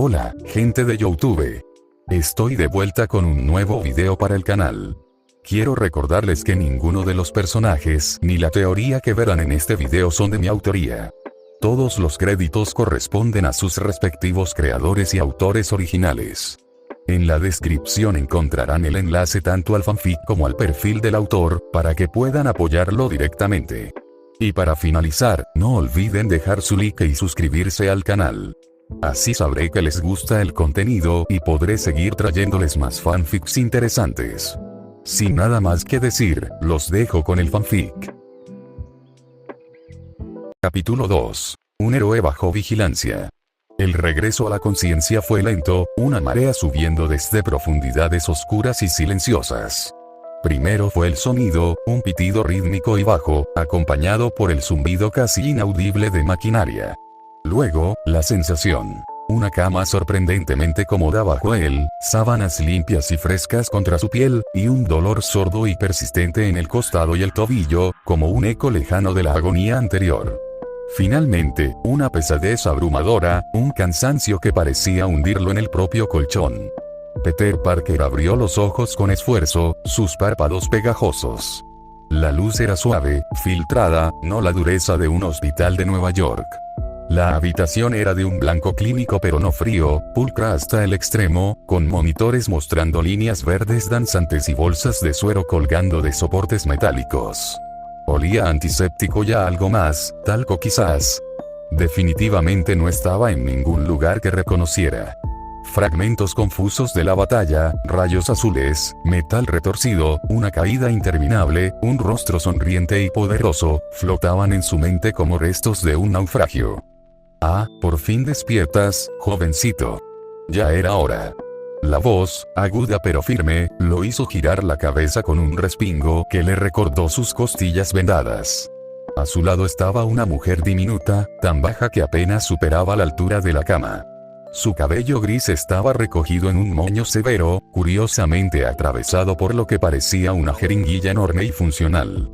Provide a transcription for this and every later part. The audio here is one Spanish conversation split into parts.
Hola, gente de YouTube. Estoy de vuelta con un nuevo video para el canal. Quiero recordarles que ninguno de los personajes ni la teoría que verán en este video son de mi autoría. Todos los créditos corresponden a sus respectivos creadores y autores originales. En la descripción encontrarán el enlace tanto al fanfic como al perfil del autor, para que puedan apoyarlo directamente. Y para finalizar, no olviden dejar su like y suscribirse al canal. Así sabré que les gusta el contenido y podré seguir trayéndoles más fanfics interesantes. Sin nada más que decir, los dejo con el fanfic. Capítulo 2. Un héroe bajo vigilancia. El regreso a la conciencia fue lento, una marea subiendo desde profundidades oscuras y silenciosas. Primero fue el sonido, un pitido rítmico y bajo, acompañado por el zumbido casi inaudible de maquinaria. Luego, la sensación. Una cama sorprendentemente cómoda bajo él, sábanas limpias y frescas contra su piel, y un dolor sordo y persistente en el costado y el tobillo, como un eco lejano de la agonía anterior. Finalmente, una pesadez abrumadora, un cansancio que parecía hundirlo en el propio colchón. Peter Parker abrió los ojos con esfuerzo, sus párpados pegajosos. La luz era suave, filtrada, no la dureza de un hospital de Nueva York. La habitación era de un blanco clínico pero no frío, pulcra hasta el extremo, con monitores mostrando líneas verdes danzantes y bolsas de suero colgando de soportes metálicos. Olía a antiséptico y a algo más, talco quizás. Definitivamente no estaba en ningún lugar que reconociera. Fragmentos confusos de la batalla, rayos azules, metal retorcido, una caída interminable, un rostro sonriente y poderoso, flotaban en su mente como restos de un naufragio. Ah, por fin despiertas, jovencito. Ya era hora. La voz, aguda pero firme, lo hizo girar la cabeza con un respingo que le recordó sus costillas vendadas. A su lado estaba una mujer diminuta, tan baja que apenas superaba la altura de la cama. Su cabello gris estaba recogido en un moño severo, curiosamente atravesado por lo que parecía una jeringuilla enorme y funcional.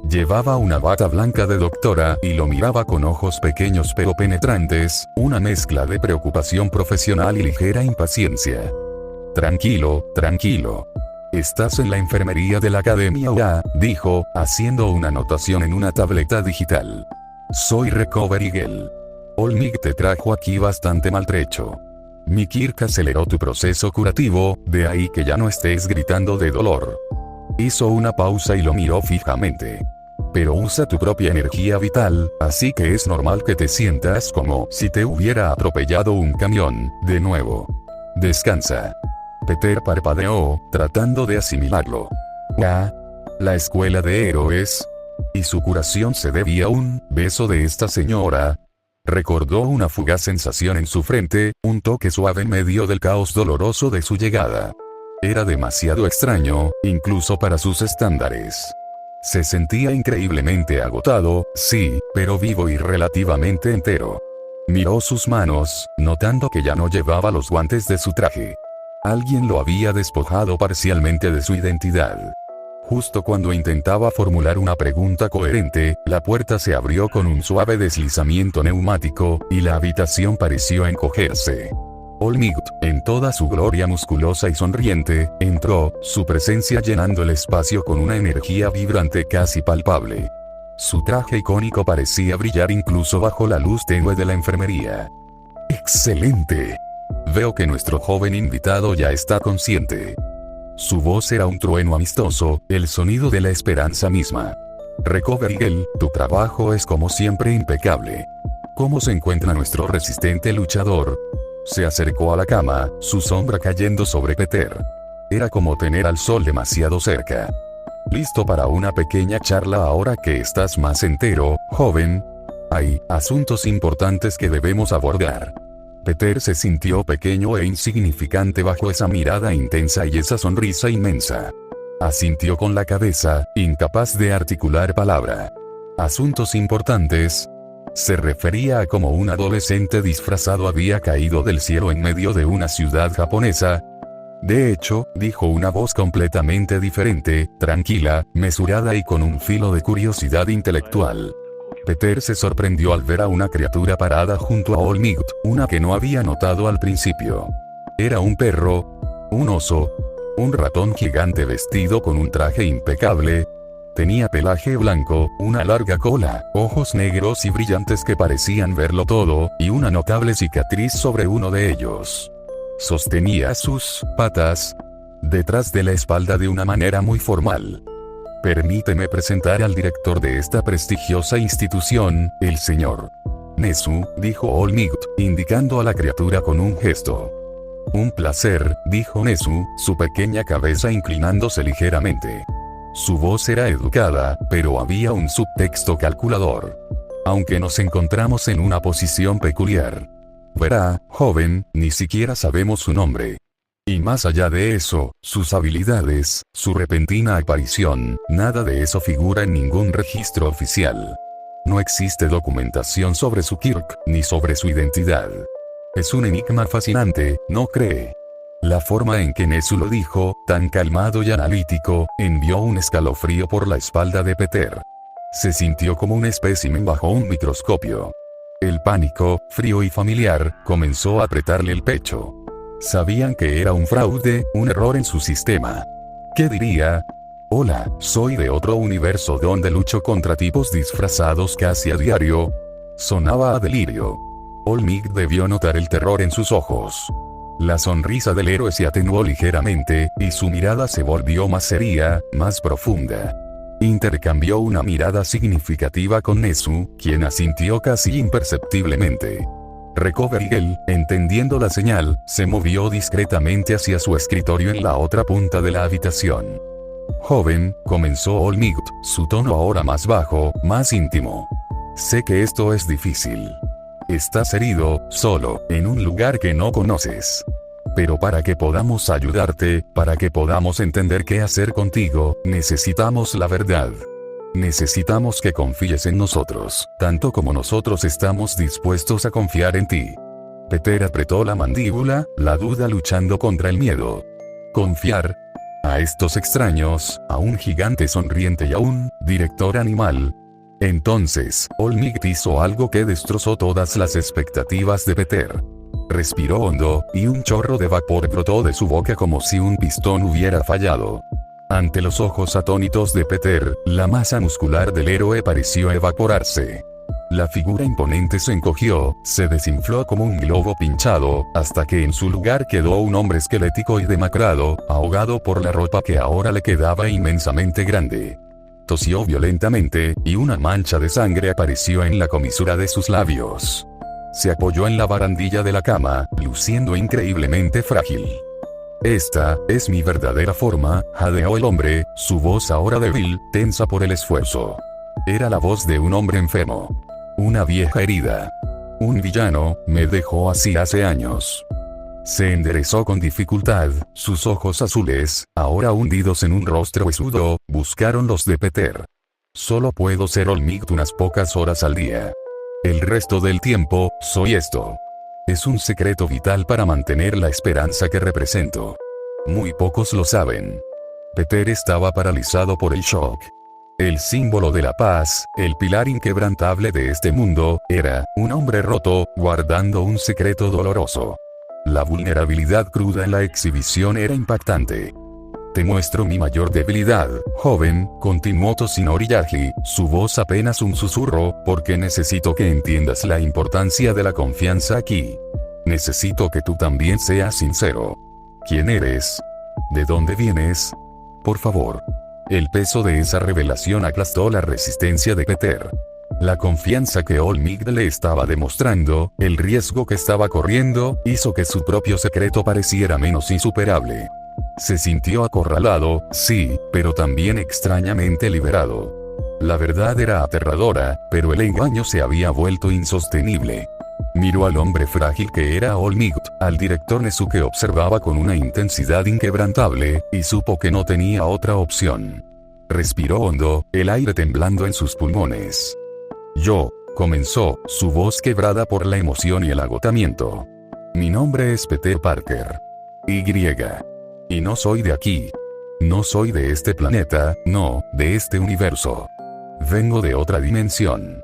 Llevaba una bata blanca de doctora y lo miraba con ojos pequeños pero penetrantes, una mezcla de preocupación profesional y ligera impaciencia. Tranquilo, tranquilo. Estás en la enfermería de la Academia UA, dijo, haciendo una anotación en una tableta digital. Soy Recovery Girl. Olmig te trajo aquí bastante maltrecho. Mi Kirk aceleró tu proceso curativo, de ahí que ya no estés gritando de dolor. Hizo una pausa y lo miró fijamente. Pero usa tu propia energía vital, así que es normal que te sientas como si te hubiera atropellado un camión, de nuevo. Descansa. Peter parpadeó, tratando de asimilarlo. Ah, la escuela de héroes. Y su curación se debía a un beso de esta señora. Recordó una fugaz sensación en su frente, un toque suave en medio del caos doloroso de su llegada. Era demasiado extraño, incluso para sus estándares. Se sentía increíblemente agotado, sí, pero vivo y relativamente entero. Miró sus manos, notando que ya no llevaba los guantes de su traje. Alguien lo había despojado parcialmente de su identidad. Justo cuando intentaba formular una pregunta coherente, la puerta se abrió con un suave deslizamiento neumático, y la habitación pareció encogerse. Olmig, en toda su gloria musculosa y sonriente, entró, su presencia llenando el espacio con una energía vibrante casi palpable. Su traje icónico parecía brillar incluso bajo la luz tenue de la enfermería. ¡Excelente! Veo que nuestro joven invitado ya está consciente. Su voz era un trueno amistoso, el sonido de la esperanza misma. Recovery Girl, tu trabajo es como siempre impecable. ¿Cómo se encuentra nuestro resistente luchador? Se acercó a la cama, su sombra cayendo sobre Peter. Era como tener al sol demasiado cerca. ¿Listo para una pequeña charla ahora que estás más entero, joven? Hay asuntos importantes que debemos abordar. Peter se sintió pequeño e insignificante bajo esa mirada intensa y esa sonrisa inmensa. Asintió con la cabeza, incapaz de articular palabra. ¿Asuntos importantes? Se refería a cómo un adolescente disfrazado había caído del cielo en medio de una ciudad japonesa. De hecho, dijo una voz completamente diferente, tranquila, mesurada y con un filo de curiosidad intelectual. Peter se sorprendió al ver a una criatura parada junto a Olmigt, una que no había notado al principio. Era un perro, un oso, un ratón gigante vestido con un traje impecable. Tenía pelaje blanco, una larga cola, ojos negros y brillantes que parecían verlo todo, y una notable cicatriz sobre uno de ellos. Sostenía sus patas detrás de la espalda de una manera muy formal. Permíteme presentar al director de esta prestigiosa institución, el señor Nezu, dijo Olmigt, indicando a la criatura con un gesto. Un placer, dijo Nezu, su pequeña cabeza inclinándose ligeramente. Su voz era educada, pero había un subtexto calculador. Aunque nos encontramos en una posición peculiar. Verá, joven, ni siquiera sabemos su nombre. Y más allá de eso, sus habilidades, su repentina aparición, nada de eso figura en ningún registro oficial. No existe documentación sobre su Kirk, ni sobre su identidad. Es un enigma fascinante, ¿no cree? La forma en que Nezu lo dijo, tan calmado y analítico, envió un escalofrío por la espalda de Peter. Se sintió como un espécimen bajo un microscopio. El pánico, frío y familiar, comenzó a apretarle el pecho. Sabían que era un fraude, un error en su sistema. ¿Qué diría? Hola, soy de otro universo donde lucho contra tipos disfrazados casi a diario. Sonaba a delirio. Olmigt debió notar el terror en sus ojos. La sonrisa del héroe se atenuó ligeramente, y su mirada se volvió más seria, más profunda. Intercambió una mirada significativa con Nezu, quien asintió casi imperceptiblemente. Recovergel, entendiendo la señal, se movió discretamente hacia su escritorio en la otra punta de la habitación. Joven, comenzó Olmigt, su tono ahora más bajo, más íntimo. Sé que esto es difícil. Estás herido, solo, en un lugar que no conoces. Pero para que podamos ayudarte, para que podamos entender qué hacer contigo, necesitamos la verdad. Necesitamos que confíes en nosotros, tanto como nosotros estamos dispuestos a confiar en ti. Peter apretó la mandíbula, la duda luchando contra el miedo. Confiar a estos extraños, a un gigante sonriente y a un director animal. Entonces, Olmigt hizo algo que destrozó todas las expectativas de Peter. Respiró hondo, y un chorro de vapor brotó de su boca como si un pistón hubiera fallado. Ante los ojos atónitos de Peter, la masa muscular del héroe pareció evaporarse. La figura imponente se encogió, se desinfló como un globo pinchado, hasta que en su lugar quedó un hombre esquelético y demacrado, ahogado por la ropa que ahora le quedaba inmensamente grande. Tosió violentamente, y una mancha de sangre apareció en la comisura de sus labios. Se apoyó en la barandilla de la cama, luciendo increíblemente frágil. Esta es mi verdadera forma, jadeó el hombre, su voz ahora débil, tensa por el esfuerzo. Era la voz de un hombre enfermo. Una vieja herida. Un villano, me dejó así hace años. Se enderezó con dificultad, sus ojos azules, ahora hundidos en un rostro huesudo, buscaron los de Peter. Solo puedo ser Olmigt unas pocas horas al día. El resto del tiempo, soy esto. Es un secreto vital para mantener la esperanza que represento. Muy pocos lo saben. Peter estaba paralizado por el shock. El símbolo de la paz, el pilar inquebrantable de este mundo, era un hombre roto, guardando un secreto doloroso. La vulnerabilidad cruda en la exhibición era impactante. Te muestro mi mayor debilidad, joven, continuó Toshinori Yagi, su voz apenas un susurro, porque necesito que entiendas la importancia de la confianza aquí. Necesito que tú también seas sincero. ¿Quién eres? ¿De dónde vienes? Por favor. El peso de esa revelación aplastó la resistencia de Peter. La confianza que Olmigt le estaba demostrando, el riesgo que estaba corriendo, hizo que su propio secreto pareciera menos insuperable. Se sintió acorralado, sí, pero también extrañamente liberado. La verdad era aterradora, pero el engaño se había vuelto insostenible. Miró al hombre frágil que era Olmigt, al director Nezu que observaba con una intensidad inquebrantable, y supo que no tenía otra opción. Respiró hondo, el aire temblando en sus pulmones. Yo, comenzó, su voz quebrada por la emoción y el agotamiento. Mi nombre es Peter Parker. Y. Y no soy de aquí. No soy de este planeta, no, de este universo. Vengo de otra dimensión.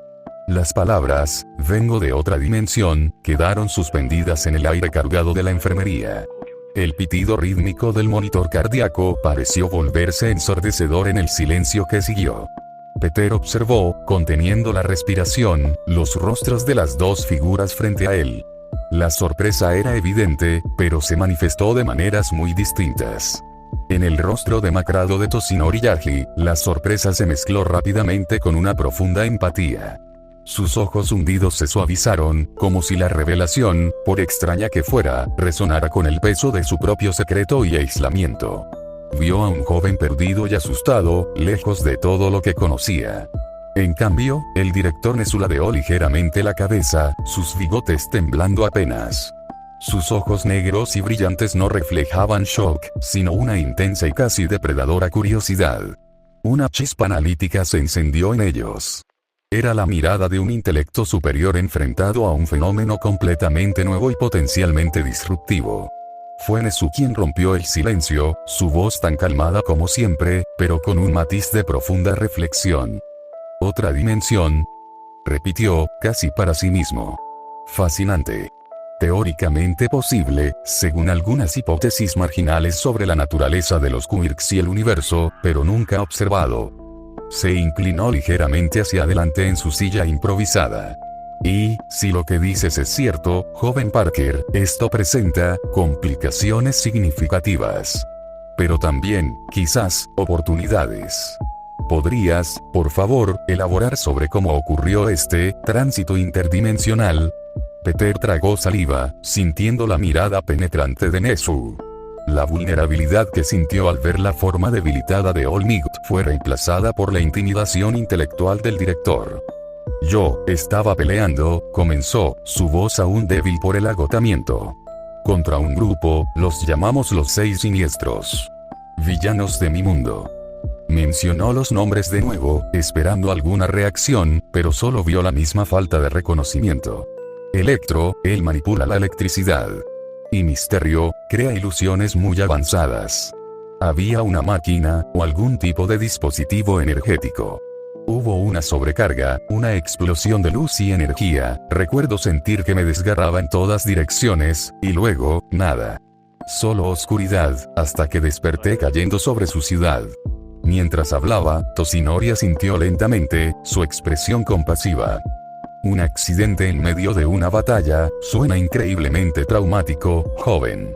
Las palabras, vengo de otra dimensión, quedaron suspendidas en el aire cargado de la enfermería. El pitido rítmico del monitor cardíaco pareció volverse ensordecedor en el silencio que siguió. Peter observó, conteniendo la respiración, los rostros de las dos figuras frente a él. La sorpresa era evidente, pero se manifestó de maneras muy distintas. En el rostro demacrado de Toshinori Yagi, la sorpresa se mezcló rápidamente con una profunda empatía. Sus ojos hundidos se suavizaron, como si la revelación, por extraña que fuera, resonara con el peso de su propio secreto y aislamiento. Vio a un joven perdido y asustado, lejos de todo lo que conocía. En cambio, el director nesuladeó ligeramente la cabeza, sus bigotes temblando apenas. Sus ojos negros y brillantes no reflejaban shock, sino una intensa y casi depredadora curiosidad. Una chispa analítica se encendió en ellos. Era la mirada de un intelecto superior enfrentado a un fenómeno completamente nuevo y potencialmente disruptivo. Fue Nezu quien rompió el silencio, su voz tan calmada como siempre, pero con un matiz de profunda reflexión. «Otra dimensión», repitió, casi para sí mismo. «Fascinante. Teóricamente posible, según algunas hipótesis marginales sobre la naturaleza de los quirks y el universo, pero nunca observado». Se inclinó ligeramente hacia adelante en su silla improvisada. Y, si lo que dices es cierto, joven Parker, esto presenta complicaciones significativas. Pero también, quizás, oportunidades. ¿Podrías, por favor, elaborar sobre cómo ocurrió este tránsito interdimensional? Peter tragó saliva, sintiendo la mirada penetrante de Nezu. La vulnerabilidad que sintió al ver la forma debilitada de Olmigt fue reemplazada por la intimidación intelectual del director. «Yo estaba peleando», comenzó, su voz aún débil por el agotamiento. «Contra un grupo, los llamamos los 6 siniestros. Villanos de mi mundo». Mencionó los nombres de nuevo, esperando alguna reacción, pero solo vio la misma falta de reconocimiento. Electro, él manipula la electricidad. Y Misterio, crea ilusiones muy avanzadas. Había una máquina, o algún tipo de dispositivo energético. Hubo una sobrecarga, una explosión de luz y energía, recuerdo sentir que me desgarraba en todas direcciones, y luego, nada. Solo oscuridad, hasta que desperté cayendo sobre su ciudad. Mientras hablaba, Toshinori asintió lentamente, su expresión compasiva. Un accidente en medio de una batalla, suena increíblemente traumático, joven.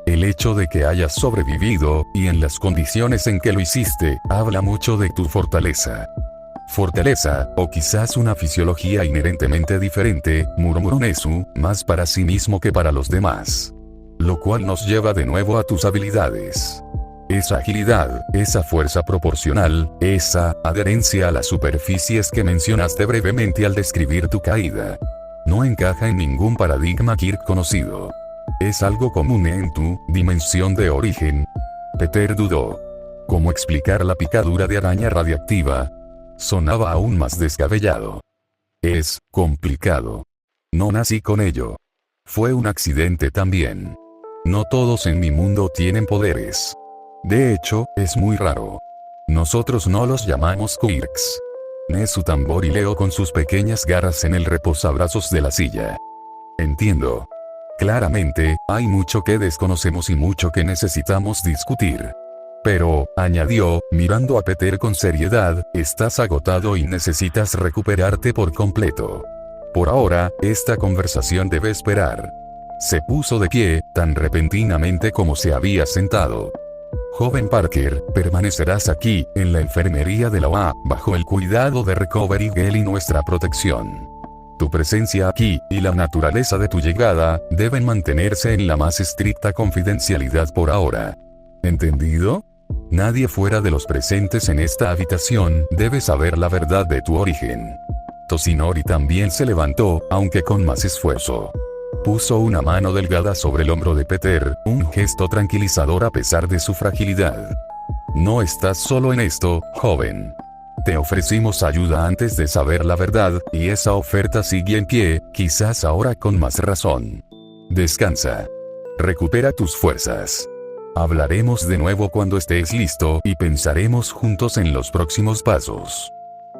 El hecho de que hayas sobrevivido, y en las condiciones en que lo hiciste, habla mucho de tu fortaleza. Fortaleza, o quizás una fisiología inherentemente diferente, murmuró Nezu, más para sí mismo que para los demás. Lo cual nos lleva de nuevo a tus habilidades. Esa agilidad, esa fuerza proporcional, esa adherencia a las superficies que mencionaste brevemente al describir tu caída. No encaja en ningún paradigma Kirk conocido. ¿Es algo común en tu dimensión de origen? Peter dudó. ¿Cómo explicar la picadura de araña radiactiva? Sonaba aún más descabellado. Es complicado. No nací con ello. Fue un accidente también. No todos en mi mundo tienen poderes. De hecho, es muy raro. Nosotros no los llamamos quirks. Nezu tamborileó con sus pequeñas garras en el reposabrazos de la silla. Entiendo. Claramente, hay mucho que desconocemos y mucho que necesitamos discutir. Pero, añadió, mirando a Peter con seriedad, estás agotado y necesitas recuperarte por completo. Por ahora, esta conversación debe esperar. Se puso de pie, tan repentinamente como se había sentado. Joven Parker, permanecerás aquí, en la enfermería de la OA, bajo el cuidado de Recovery Girl y nuestra protección. Tu presencia aquí, y la naturaleza de tu llegada, deben mantenerse en la más estricta confidencialidad por ahora. ¿Entendido? Nadie fuera de los presentes en esta habitación debe saber la verdad de tu origen. Toshinori también se levantó, aunque con más esfuerzo. Puso una mano delgada sobre el hombro de Peter, un gesto tranquilizador a pesar de su fragilidad. No estás solo en esto, joven. Te ofrecimos ayuda antes de saber la verdad, y esa oferta sigue en pie, quizás ahora con más razón. Descansa. Recupera tus fuerzas. Hablaremos de nuevo cuando estés listo y pensaremos juntos en los próximos pasos.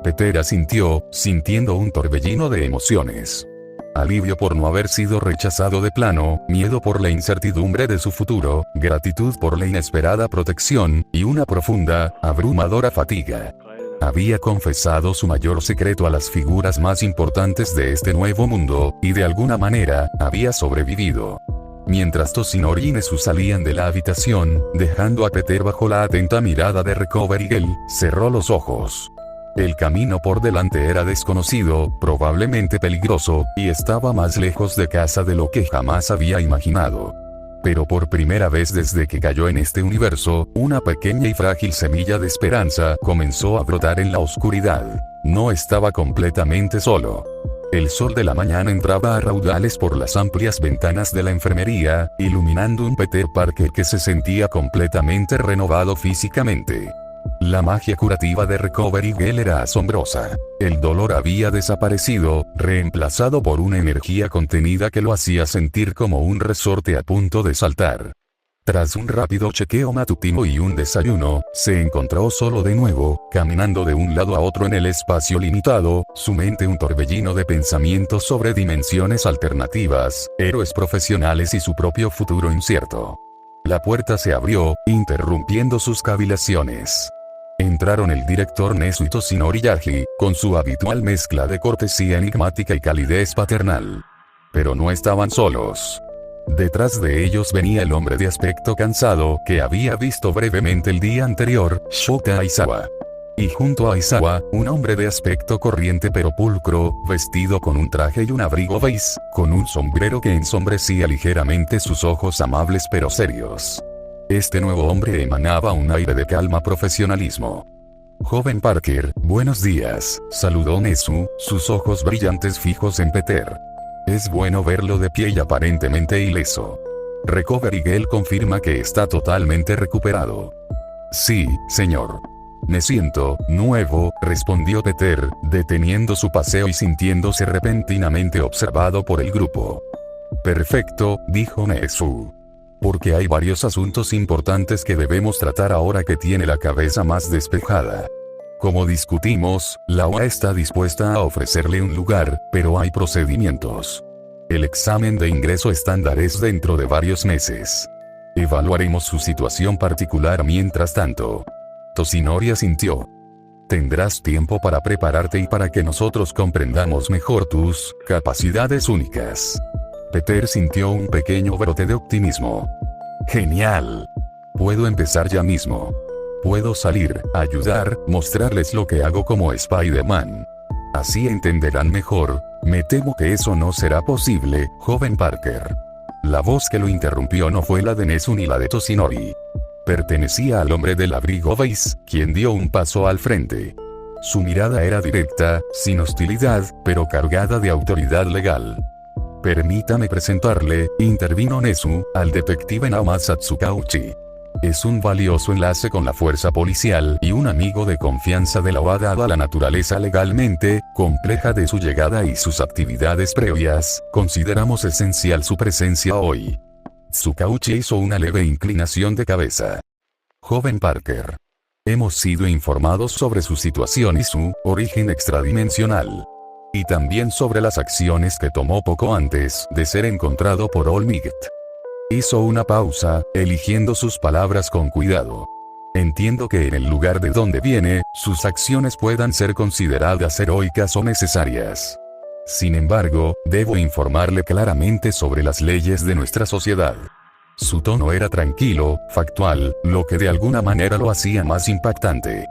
Peter asintió, sintiendo un torbellino de emociones. Alivio por no haber sido rechazado de plano, miedo por la incertidumbre de su futuro, gratitud por la inesperada protección, y una profunda, abrumadora fatiga. Había confesado su mayor secreto a las figuras más importantes de este nuevo mundo, y de alguna manera, había sobrevivido. Mientras Toshinori y Nezu salían de la habitación, dejando a Peter bajo la atenta mirada de Recovery Girl, cerró los ojos. El camino por delante era desconocido, probablemente peligroso, y estaba más lejos de casa de lo que jamás había imaginado. Pero por primera vez desde que cayó en este universo, una pequeña y frágil semilla de esperanza comenzó a brotar en la oscuridad. No estaba completamente solo. El sol de la mañana entraba a raudales por las amplias ventanas de la enfermería, iluminando un Peter Parker que se sentía completamente renovado físicamente. La magia curativa de Recovery Girl era asombrosa. El dolor había desaparecido, reemplazado por una energía contenida que lo hacía sentir como un resorte a punto de saltar. Tras un rápido chequeo matutino y un desayuno, se encontró solo de nuevo, caminando de un lado a otro en el espacio limitado, su mente un torbellino de pensamientos sobre dimensiones alternativas, héroes profesionales y su propio futuro incierto. La puerta se abrió, interrumpiendo sus cavilaciones. Entraron el director Nezu y Toshinori Yagi, con su habitual mezcla de cortesía enigmática y calidez paternal. Pero no estaban solos. Detrás de ellos venía el hombre de aspecto cansado que había visto brevemente el día anterior, Shota Aizawa. Y junto a Aizawa, un hombre de aspecto corriente pero pulcro, vestido con un traje y un abrigo beige, con un sombrero que ensombrecía ligeramente sus ojos amables pero serios. Este nuevo hombre emanaba un aire de calma profesionalismo. Joven Parker, buenos días, saludó Nezu, sus ojos brillantes fijos en Peter. Es bueno verlo de pie y aparentemente ileso. Recovery Girl confirma que está totalmente recuperado. Sí, señor. Me siento nuevo, respondió Peter, deteniendo su paseo y sintiéndose repentinamente observado por el grupo. Perfecto, dijo Nezu. Porque hay varios asuntos importantes que debemos tratar ahora que tiene la cabeza más despejada. Como discutimos, la OA está dispuesta a ofrecerle un lugar, pero hay procedimientos. El examen de ingreso estándar es dentro de varios meses. Evaluaremos su situación particular mientras tanto. Toshinori asintió. Tendrás tiempo para prepararte y para que nosotros comprendamos mejor tus capacidades únicas. Peter sintió un pequeño brote de optimismo. Genial. Puedo empezar ya mismo. Puedo salir, ayudar, mostrarles lo que hago como Spider-Man. Así entenderán mejor. Me temo que eso no será posible, joven Parker. La voz que lo interrumpió no fue la de Nezu ni la de Toshinori. Pertenecía al hombre del abrigo beige, quien dio un paso al frente. Su mirada era directa, sin hostilidad, pero cargada de autoridad legal. Permítame presentarle, intervino Nezu, al detective Naomasa Tsukauchi. Es un valioso enlace con la fuerza policial y un amigo de confianza de la OA dada la naturaleza legalmente compleja de su llegada y sus actividades previas, consideramos esencial su presencia hoy. Tsukauchi hizo una leve inclinación de cabeza. Joven Parker. Hemos sido informados sobre su situación y su origen extradimensional. Y también sobre las acciones que tomó poco antes de ser encontrado por Olmigt. Hizo una pausa, eligiendo sus palabras con cuidado. Entiendo que en el lugar de donde viene, sus acciones puedan ser consideradas heroicas o necesarias. Sin embargo, debo informarle claramente sobre las leyes de nuestra sociedad. Su tono era tranquilo, factual, lo que de alguna manera lo hacía más impactante.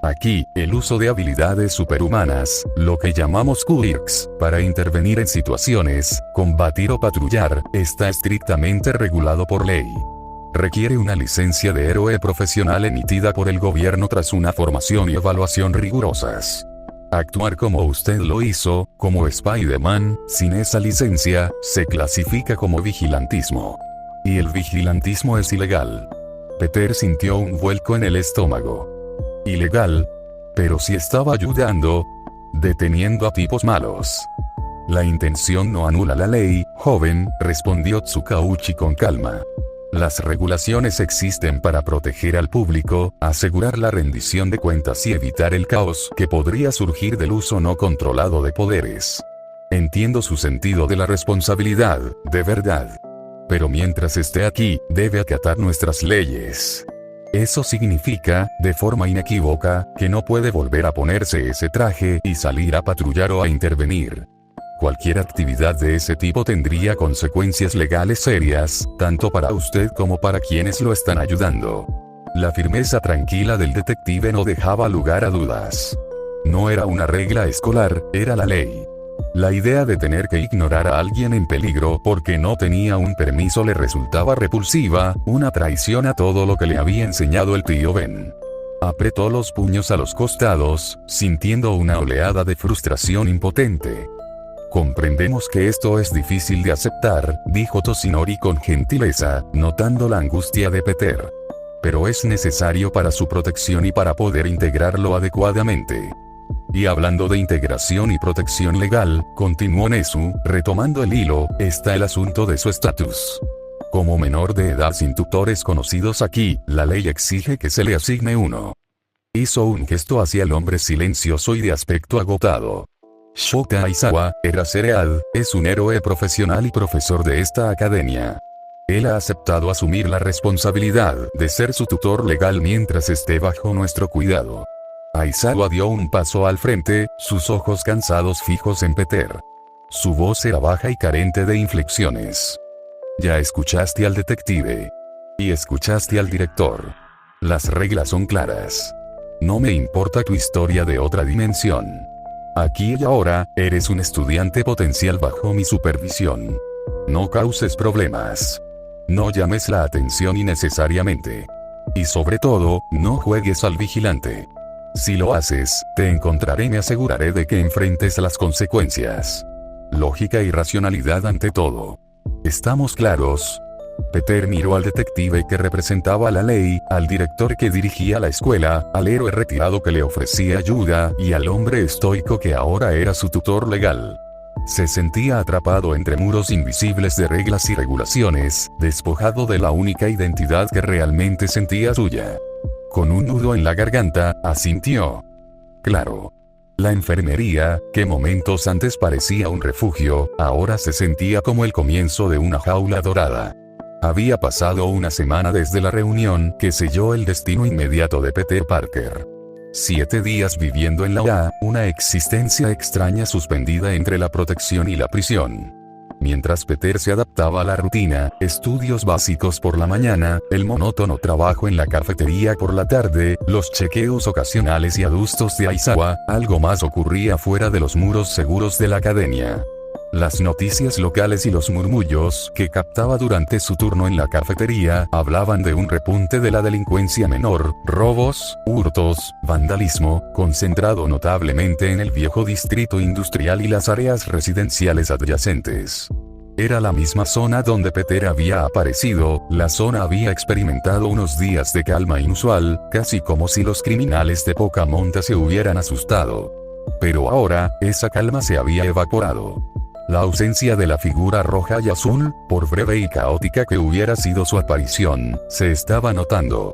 Aquí, el uso de habilidades superhumanas, lo que llamamos quirks, para intervenir en situaciones, combatir o patrullar, está estrictamente regulado por ley. Requiere una licencia de héroe profesional emitida por el gobierno tras una formación y evaluación rigurosas. Actuar como usted lo hizo, como Spider-Man, sin esa licencia, se clasifica como vigilantismo. Y el vigilantismo es ilegal. Peter sintió un vuelco en el estómago. Ilegal. Pero si estaba ayudando, deteniendo a tipos malos. La intención no anula la ley, joven, respondió Tsukauchi con calma. Las regulaciones existen para proteger al público, asegurar la rendición de cuentas y evitar el caos que podría surgir del uso no controlado de poderes. Entiendo su sentido de la responsabilidad, de verdad. Pero mientras esté aquí, debe acatar nuestras leyes. Eso significa, de forma inequívoca, que no puede volver a ponerse ese traje y salir a patrullar o a intervenir. Cualquier actividad de ese tipo tendría consecuencias legales serias, tanto para usted como para quienes lo están ayudando. La firmeza tranquila del detective no dejaba lugar a dudas. No era una regla escolar, era la ley. La idea de tener que ignorar a alguien en peligro porque no tenía un permiso le resultaba repulsiva, una traición a todo lo que le había enseñado el tío Ben. Apretó los puños a los costados, sintiendo una oleada de frustración impotente. Comprendemos que esto es difícil de aceptar, dijo Toshinori con gentileza, notando la angustia de Peter. Pero es necesario para su protección y para poder integrarlo adecuadamente. Y hablando de integración y protección legal, continuó Nezu, retomando el hilo, está el asunto de su estatus. Como menor de edad sin tutores conocidos aquí, la ley exige que se le asigne uno. Hizo un gesto hacia el hombre silencioso y de aspecto agotado. Shota Aizawa, era Cereal, es un héroe profesional y profesor de esta academia. Él ha aceptado asumir la responsabilidad de ser su tutor legal mientras esté bajo nuestro cuidado. Aizawa dio un paso al frente, sus ojos cansados fijos en Peter. Su voz era baja y carente de inflexiones. Ya escuchaste al detective. Y escuchaste al director. Las reglas son claras. No me importa tu historia de otra dimensión. Aquí y ahora, eres un estudiante potencial bajo mi supervisión. No causes problemas. No llames la atención innecesariamente. Y sobre todo, no juegues al vigilante. Si lo haces, te encontraré y me aseguraré de que enfrentes las consecuencias. Lógica y racionalidad ante todo. ¿Estamos claros? Peter miró al detective que representaba la ley, al director que dirigía la escuela, al héroe retirado que le ofrecía ayuda, y al hombre estoico que ahora era su tutor legal. Se sentía atrapado entre muros invisibles de reglas y regulaciones, despojado de la única identidad que realmente sentía suya. Con un nudo en la garganta, asintió. Claro. La enfermería, que momentos antes parecía un refugio, ahora se sentía como el comienzo de una jaula dorada. Había pasado una semana desde la reunión que selló el destino inmediato de Peter Parker. 7 días viviendo en la UA, una existencia extraña suspendida entre la protección y la prisión. Mientras Peter se adaptaba a la rutina, estudios básicos por la mañana, el monótono trabajo en la cafetería por la tarde, los chequeos ocasionales y adustos de Aizawa, algo más ocurría fuera de los muros seguros de la academia. Las noticias locales y los murmullos que captaba durante su turno en la cafetería hablaban de un repunte de la delincuencia menor, robos, hurtos, vandalismo, concentrado notablemente en el viejo distrito industrial y las áreas residenciales adyacentes. Era la misma zona donde Peter había aparecido, la zona había experimentado unos días de calma inusual, casi como si los criminales de poca monta se hubieran asustado. Pero ahora, esa calma se había evaporado. La ausencia de la figura roja y azul, por breve y caótica que hubiera sido su aparición, se estaba notando.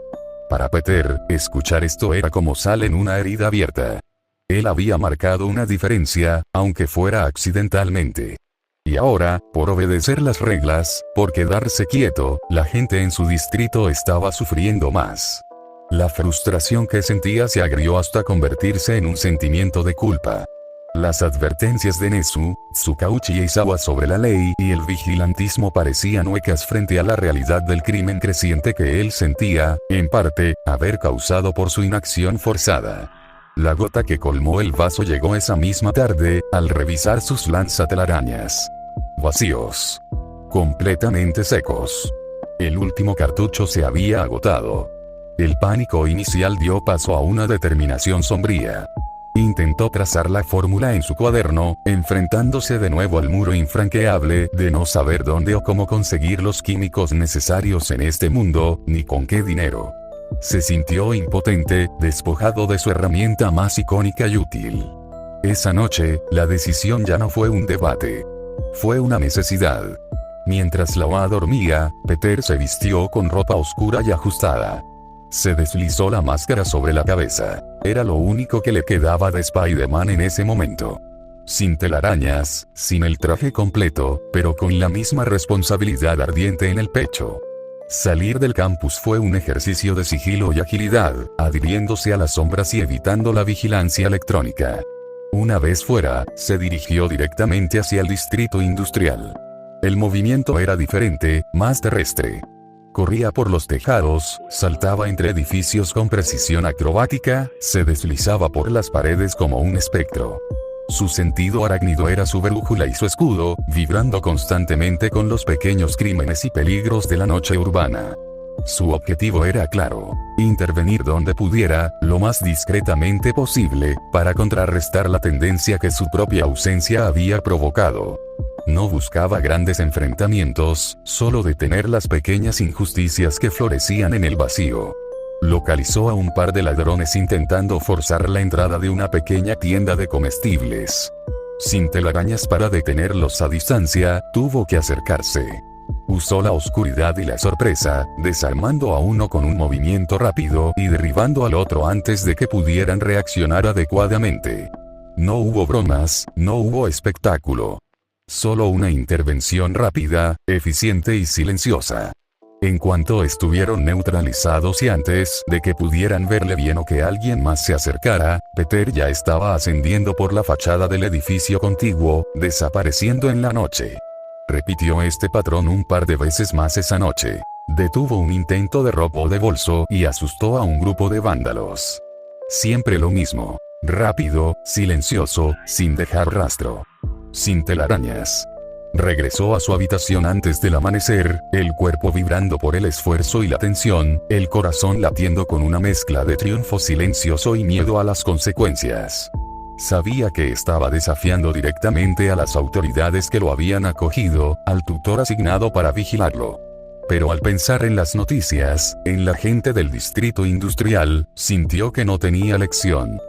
Para Peter, escuchar esto era como sal en una herida abierta. Él había marcado una diferencia, aunque fuera accidentalmente. Y ahora, por obedecer las reglas, por quedarse quieto, la gente en su distrito estaba sufriendo más. La frustración que sentía se agrió hasta convertirse en un sentimiento de culpa. Las advertencias de Nezu, Tsukauchi y Aizawa sobre la ley y el vigilantismo parecían huecas frente a la realidad del crimen creciente que él sentía, en parte, haber causado por su inacción forzada. La gota que colmó el vaso llegó esa misma tarde, al revisar sus lanzatelarañas. Vacíos. Completamente secos. El último cartucho se había agotado. El pánico inicial dio paso a una determinación sombría. Intentó trazar la fórmula en su cuaderno, enfrentándose de nuevo al muro infranqueable de no saber dónde o cómo conseguir los químicos necesarios en este mundo, ni con qué dinero. Se sintió impotente, despojado de su herramienta más icónica y útil. Esa noche, la decisión ya no fue un debate. Fue una necesidad. Mientras Laura dormía, Peter se vistió con ropa oscura y ajustada. Se deslizó la máscara sobre la cabeza. Era lo único que le quedaba de Spider-Man en ese momento. Sin telarañas, sin el traje completo, pero con la misma responsabilidad ardiente en el pecho. Salir del campus fue un ejercicio de sigilo y agilidad, adhiriéndose a las sombras y evitando la vigilancia electrónica. Una vez fuera, se dirigió directamente hacia el distrito industrial. El movimiento era diferente, más terrestre. Corría por los tejados, saltaba entre edificios con precisión acrobática, se deslizaba por las paredes como un espectro. Su sentido arácnido era su brújula y su escudo, vibrando constantemente con los pequeños crímenes y peligros de la noche urbana. Su objetivo era claro: intervenir donde pudiera, lo más discretamente posible, para contrarrestar la tendencia que su propia ausencia había provocado. No buscaba grandes enfrentamientos, solo detener las pequeñas injusticias que florecían en el vacío. Localizó a un par de ladrones intentando forzar la entrada de una pequeña tienda de comestibles. Sin telarañas para detenerlos a distancia, tuvo que acercarse. Usó la oscuridad y la sorpresa, desarmando a uno con un movimiento rápido y derribando al otro antes de que pudieran reaccionar adecuadamente. No hubo bromas, no hubo espectáculo. Solo una intervención rápida, eficiente y silenciosa. En cuanto estuvieron neutralizados y antes de que pudieran verle bien o que alguien más se acercara, Peter ya estaba ascendiendo por la fachada del edificio contiguo, desapareciendo en la noche. Repitió este patrón un par de veces más esa noche. Detuvo un intento de robo de bolso y asustó a un grupo de vándalos. Siempre lo mismo. Rápido, silencioso, sin dejar rastro. Sin telarañas. Regresó a su habitación antes del amanecer, el cuerpo vibrando por el esfuerzo y la tensión, el corazón latiendo con una mezcla de triunfo silencioso y miedo a las consecuencias. Sabía que estaba desafiando directamente a las autoridades que lo habían acogido, al tutor asignado para vigilarlo. Pero al pensar en las noticias, en la gente del distrito industrial, sintió que no tenía elección.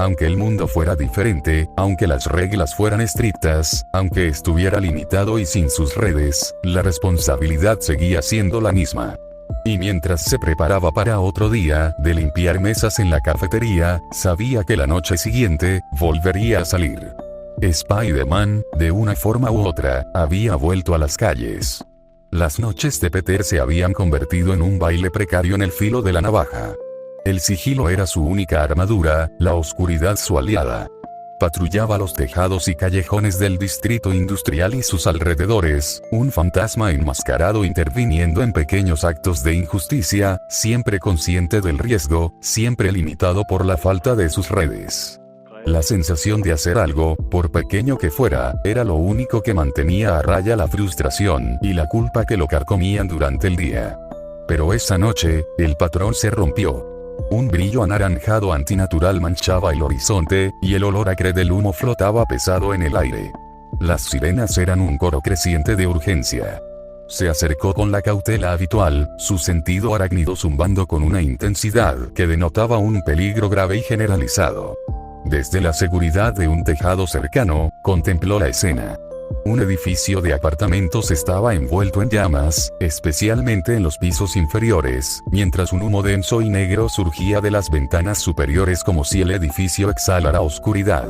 Aunque el mundo fuera diferente, aunque las reglas fueran estrictas, aunque estuviera limitado y sin sus redes, la responsabilidad seguía siendo la misma. Y mientras se preparaba para otro día de limpiar mesas en la cafetería, sabía que la noche siguiente volvería a salir. Spider-Man, de una forma u otra, había vuelto a las calles. Las noches de Peter se habían convertido en un baile precario en el filo de la navaja. El sigilo era su única armadura, la oscuridad su aliada. Patrullaba los tejados y callejones del distrito industrial y sus alrededores, un fantasma enmascarado interviniendo en pequeños actos de injusticia, siempre consciente del riesgo, siempre limitado por la falta de sus redes. La sensación de hacer algo, por pequeño que fuera, era lo único que mantenía a raya la frustración y la culpa que lo carcomían durante el día. Pero esa noche, el patrón se rompió. Un brillo anaranjado antinatural manchaba el horizonte, y el olor acre del humo flotaba pesado en el aire. Las sirenas eran un coro creciente de urgencia. Se acercó con la cautela habitual, su sentido arácnido zumbando con una intensidad que denotaba un peligro grave y generalizado. Desde la seguridad de un tejado cercano, contempló la escena. Un edificio de apartamentos estaba envuelto en llamas, especialmente en los pisos inferiores, mientras un humo denso y negro surgía de las ventanas superiores como si el edificio exhalara oscuridad.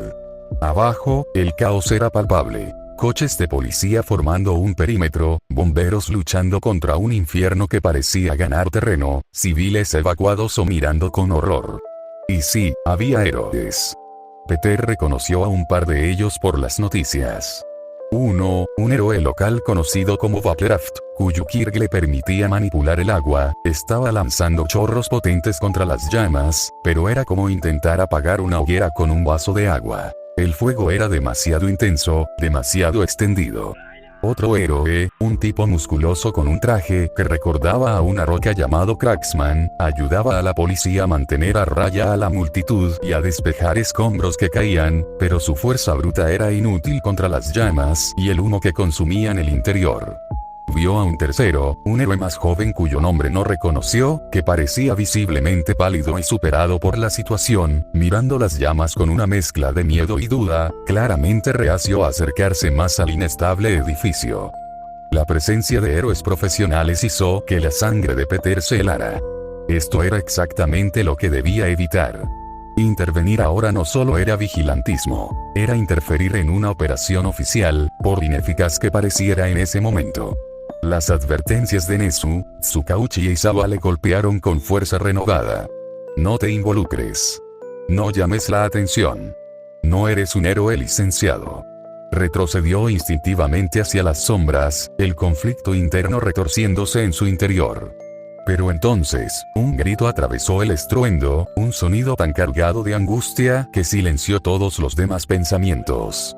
Abajo, el caos era palpable. Coches de policía formando un perímetro, bomberos luchando contra un infierno que parecía ganar terreno, civiles evacuados o mirando con horror. Y sí, había héroes. Peter reconoció a un par de ellos por las noticias. Uno, un héroe local conocido como Bapleraft, cuyo Kirk le permitía manipular el agua, estaba lanzando chorros potentes contra las llamas, pero era como intentar apagar una hoguera con un vaso de agua. El fuego era demasiado intenso, demasiado extendido. Otro héroe, un tipo musculoso con un traje que recordaba a una roca llamado Cracksman, ayudaba a la policía a mantener a raya a la multitud y a despejar escombros que caían, pero su fuerza bruta era inútil contra las llamas y el humo que consumían el interior. Vio a un tercero, un héroe más joven cuyo nombre no reconoció, que parecía visiblemente pálido y superado por la situación, mirando las llamas con una mezcla de miedo y duda, claramente reacio a acercarse más al inestable edificio. La presencia de héroes profesionales hizo que la sangre de Peter se helara. Esto era exactamente lo que debía evitar. Intervenir ahora no solo era vigilantismo, era interferir en una operación oficial, por ineficaz que pareciera en ese momento. Las advertencias de Nezu, Tsukauchi y Izawa le golpearon con fuerza renovada. No te involucres. No llames la atención. No eres un héroe licenciado. Retrocedió instintivamente hacia las sombras, el conflicto interno retorciéndose en su interior. Pero entonces, un grito atravesó el estruendo, un sonido tan cargado de angustia que silenció todos los demás pensamientos.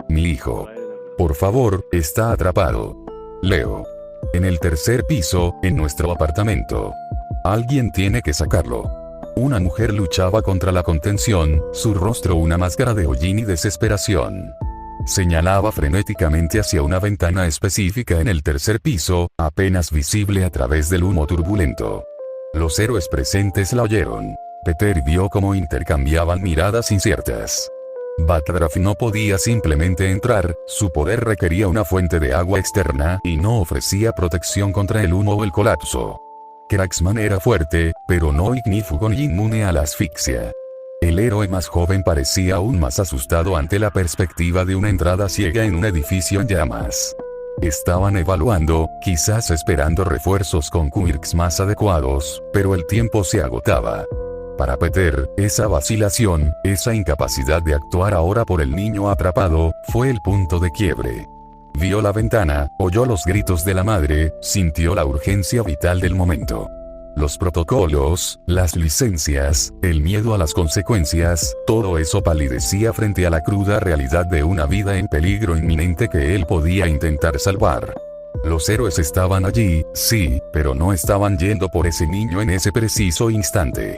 Mi hijo. Por favor, está atrapado. Leo. En el tercer piso, en nuestro apartamento. Alguien tiene que sacarlo. Una mujer luchaba contra la contención, su rostro una máscara de hollín y desesperación. Señalaba frenéticamente hacia una ventana específica en el tercer piso, apenas visible a través del humo turbulento. Los héroes presentes la oyeron. Peter vio cómo intercambiaban miradas inciertas. Batraf no podía simplemente entrar, su poder requería una fuente de agua externa y no ofrecía protección contra el humo o el colapso. Kraxman era fuerte, pero no ignífugo ni inmune a la asfixia. El héroe más joven parecía aún más asustado ante la perspectiva de una entrada ciega en un edificio en llamas. Estaban evaluando, quizás esperando refuerzos con quirks más adecuados, pero el tiempo se agotaba. Para Peter, esa vacilación, esa incapacidad de actuar ahora por el niño atrapado, fue el punto de quiebre. Vio la ventana, oyó los gritos de la madre, sintió la urgencia vital del momento. Los protocolos, las licencias, el miedo a las consecuencias, todo eso palidecía frente a la cruda realidad de una vida en peligro inminente que él podía intentar salvar. Los héroes estaban allí, sí, pero no estaban yendo por ese niño en ese preciso instante.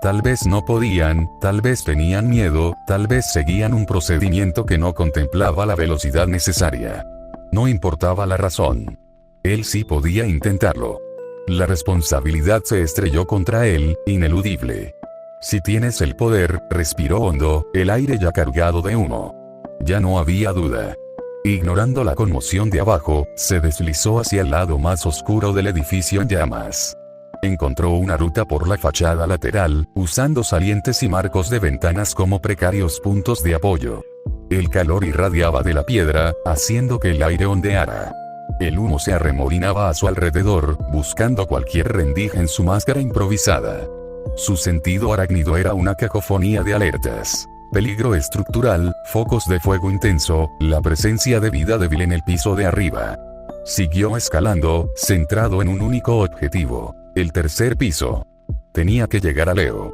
Tal vez no podían, tal vez tenían miedo, tal vez seguían un procedimiento que no contemplaba la velocidad necesaria. No importaba la razón. Él sí podía intentarlo. La responsabilidad se estrelló contra él, ineludible. Si tienes el poder, respiró hondo, el aire ya cargado de humo. Ya no había duda. Ignorando la conmoción de abajo, se deslizó hacia el lado más oscuro del edificio en llamas. Encontró una ruta por la fachada lateral, usando salientes y marcos de ventanas como precarios puntos de apoyo. El calor irradiaba de la piedra, haciendo que el aire ondeara. El humo se arremolinaba a su alrededor, buscando cualquier rendija en su máscara improvisada. Su sentido arácnido era una cacofonía de alertas. Peligro estructural, focos de fuego intenso, la presencia de vida débil en el piso de arriba. Siguió escalando, centrado en un único objetivo, el tercer piso. Tenía que llegar a Leo.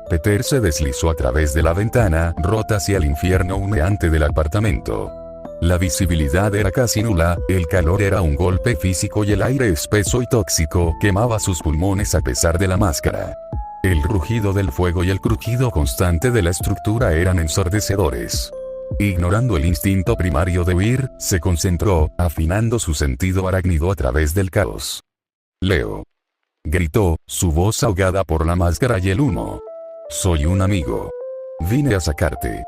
Peter se deslizó a través de la ventana, rota hacia el infierno humeante del apartamento. La visibilidad era casi nula, el calor era un golpe físico y el aire espeso y tóxico quemaba sus pulmones a pesar de la máscara. El rugido del fuego y el crujido constante de la estructura eran ensordecedores. Ignorando el instinto primario de huir, se concentró, afinando su sentido arácnido a través del caos. Leo. Gritó, su voz ahogada por la máscara y el humo. Soy un amigo. Vine a sacarte.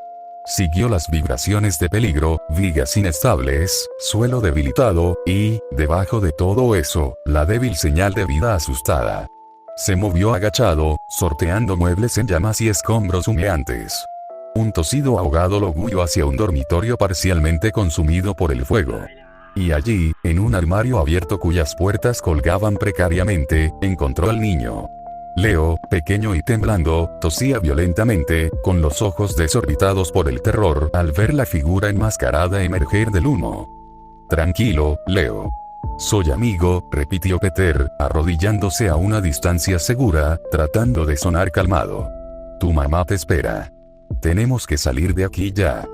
Siguió las vibraciones de peligro, vigas inestables, suelo debilitado, y, debajo de todo eso, la débil señal de vida asustada. Se movió agachado, sorteando muebles en llamas y escombros humeantes. Un tosido ahogado lo guió hacia un dormitorio parcialmente consumido por el fuego. Y allí, en un armario abierto cuyas puertas colgaban precariamente, encontró al niño. Leo, pequeño y temblando, tosía violentamente, con los ojos desorbitados por el terror al ver la figura enmascarada emerger del humo. Tranquilo, Leo. Soy amigo, repitió Peter, arrodillándose a una distancia segura, tratando de sonar calmado. Tu mamá te espera. Tenemos que salir de aquí ya.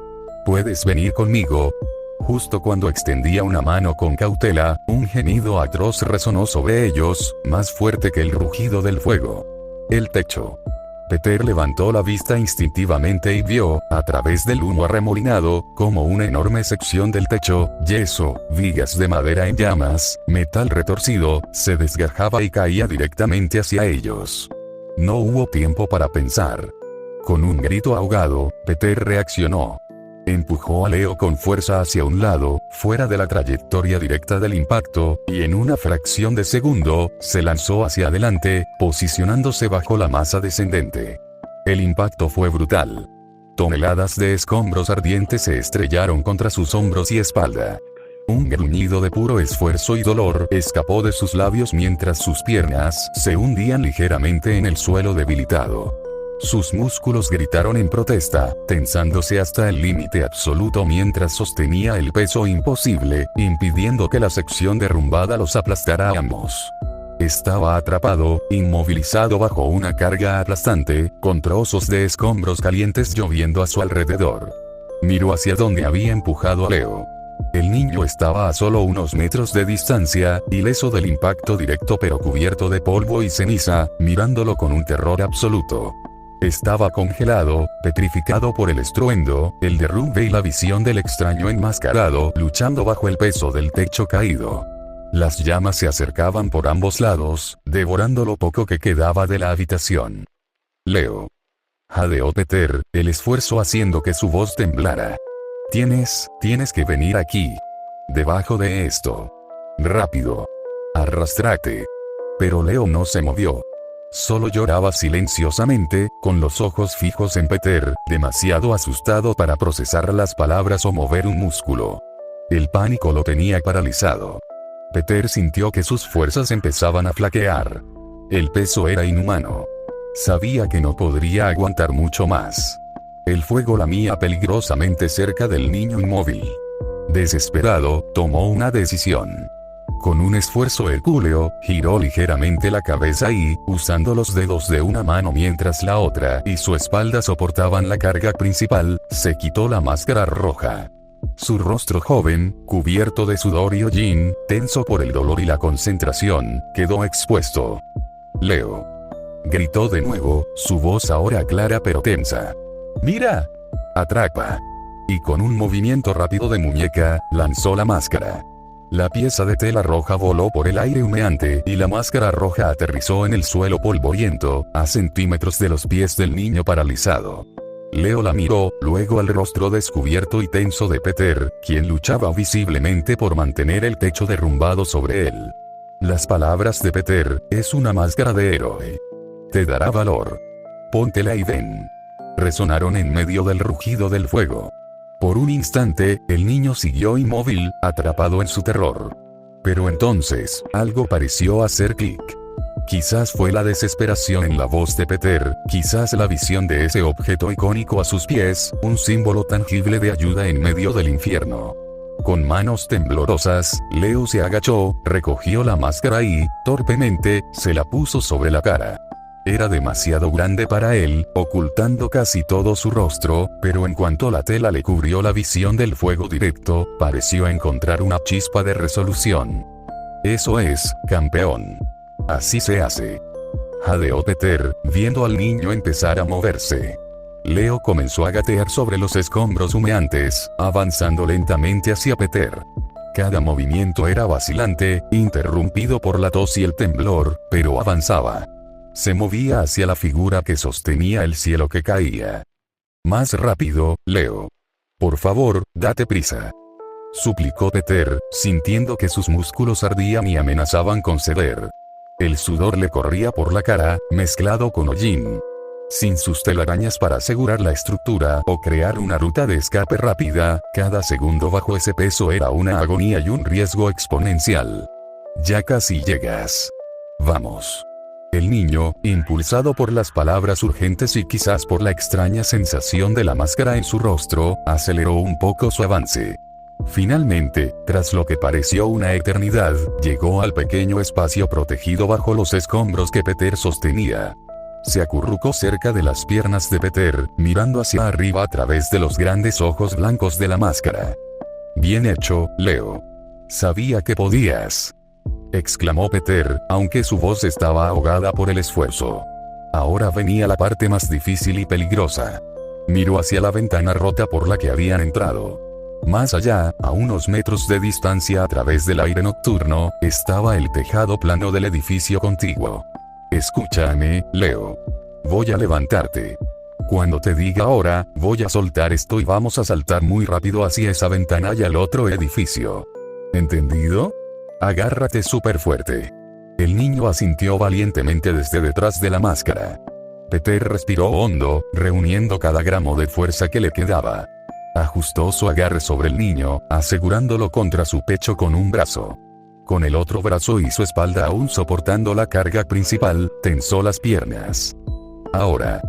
¿Puedes venir conmigo? Justo cuando extendía una mano con cautela, un gemido atroz resonó sobre ellos, más fuerte que el rugido del fuego. El techo. Peter levantó la vista instintivamente y vio, a través del humo arremolinado, como una enorme sección del techo, yeso, vigas de madera en llamas, metal retorcido, se desgajaba y caía directamente hacia ellos. No hubo tiempo para pensar. Con un grito ahogado, Peter reaccionó. Empujó a Leo con fuerza hacia un lado, fuera de la trayectoria directa del impacto, y en una fracción de segundo, se lanzó hacia adelante, posicionándose bajo la masa descendente. El impacto fue brutal. Toneladas de escombros ardientes se estrellaron contra sus hombros y espalda. Un gruñido de puro esfuerzo y dolor escapó de sus labios mientras sus piernas se hundían ligeramente en el suelo debilitado. Sus músculos gritaron en protesta, tensándose hasta el límite absoluto mientras sostenía el peso imposible, impidiendo que la sección derrumbada los aplastara a ambos. Estaba atrapado, inmovilizado bajo una carga aplastante, con trozos de escombros calientes lloviendo a su alrededor. Miró hacia donde había empujado a Leo. El niño estaba a solo unos metros de distancia, ileso del impacto directo pero cubierto de polvo y ceniza, mirándolo con un terror absoluto. Estaba congelado, petrificado por el estruendo, el derrumbe y la visión del extraño enmascarado luchando bajo el peso del techo caído. Las llamas se acercaban por ambos lados, devorando lo poco que quedaba de la habitación. Leo. Jadeó Peter, el esfuerzo haciendo que su voz temblara. Tienes que venir aquí. Debajo de esto. Rápido. Arrástrate. Pero Leo no se movió. Solo lloraba silenciosamente, con los ojos fijos en Peter, demasiado asustado para procesar las palabras o mover un músculo. El pánico lo tenía paralizado. Peter sintió que sus fuerzas empezaban a flaquear. El peso era inhumano. Sabía que no podría aguantar mucho más. El fuego lamía peligrosamente cerca del niño inmóvil. Desesperado, tomó una decisión. Con un esfuerzo hercúleo, giró ligeramente la cabeza y, usando los dedos de una mano mientras la otra y su espalda soportaban la carga principal, se quitó la máscara roja. Su rostro joven, cubierto de sudor y hollín, tenso por el dolor y la concentración, quedó expuesto. Leo. Gritó de nuevo, su voz ahora clara pero tensa. ¡Mira! Atrapa. Y con un movimiento rápido de muñeca, lanzó la máscara. La pieza de tela roja voló por el aire humeante y la máscara roja aterrizó en el suelo polvoriento, a centímetros de los pies del niño paralizado. Leo la miró, luego al rostro descubierto y tenso de Peter, quien luchaba visiblemente por mantener el techo derrumbado sobre él. Las palabras de Peter, es una máscara de héroe. Te dará valor. Póntela y ven. Resonaron en medio del rugido del fuego. Por un instante, el niño siguió inmóvil, atrapado en su terror. Pero entonces, algo pareció hacer clic. Quizás fue la desesperación en la voz de Peter, quizás la visión de ese objeto icónico a sus pies, un símbolo tangible de ayuda en medio del infierno. Con manos temblorosas, Leo se agachó, recogió la máscara y, torpemente, se la puso sobre la cara. Era demasiado grande para él, ocultando casi todo su rostro, pero en cuanto la tela le cubrió la visión del fuego directo, pareció encontrar una chispa de resolución. Eso es, campeón. Así se hace. Jadeó Peter, viendo al niño empezar a moverse. Leo comenzó a gatear sobre los escombros humeantes, avanzando lentamente hacia Peter. Cada movimiento era vacilante, interrumpido por la tos y el temblor, pero avanzaba. Se movía hacia la figura que sostenía el cielo que caía. Más rápido, Leo. Por favor, date prisa. Suplicó Peter, sintiendo que sus músculos ardían y amenazaban con ceder. El sudor le corría por la cara, mezclado con hollín. Sin sus telarañas para asegurar la estructura o crear una ruta de escape rápida, cada segundo bajo ese peso era una agonía y un riesgo exponencial. Ya casi llegas. Vamos. El niño, impulsado por las palabras urgentes y quizás por la extraña sensación de la máscara en su rostro, aceleró un poco su avance. Finalmente, tras lo que pareció una eternidad, llegó al pequeño espacio protegido bajo los escombros que Peter sostenía. Se acurrucó cerca de las piernas de Peter, mirando hacia arriba a través de los grandes ojos blancos de la máscara. Bien hecho, Leo. Sabía que podías. Exclamó Peter, aunque su voz estaba ahogada por el esfuerzo. Ahora venía la parte más difícil y peligrosa. Miró hacia la ventana rota por la que habían entrado. Más allá, a unos metros de distancia a través del aire nocturno, estaba el tejado plano del edificio contiguo. Escúchame, Leo. Voy a levantarte. Cuando te diga ahora, voy a soltar esto y vamos a saltar muy rápido hacia esa ventana y al otro edificio. ¿Entendido? Agárrate súper fuerte. El niño asintió valientemente desde detrás de la máscara. Peter respiró hondo, reuniendo cada gramo de fuerza que le quedaba. Ajustó su agarre sobre el niño, asegurándolo contra su pecho con un brazo. Con el otro brazo y su espalda aún soportando la carga principal, tensó las piernas. Ahora.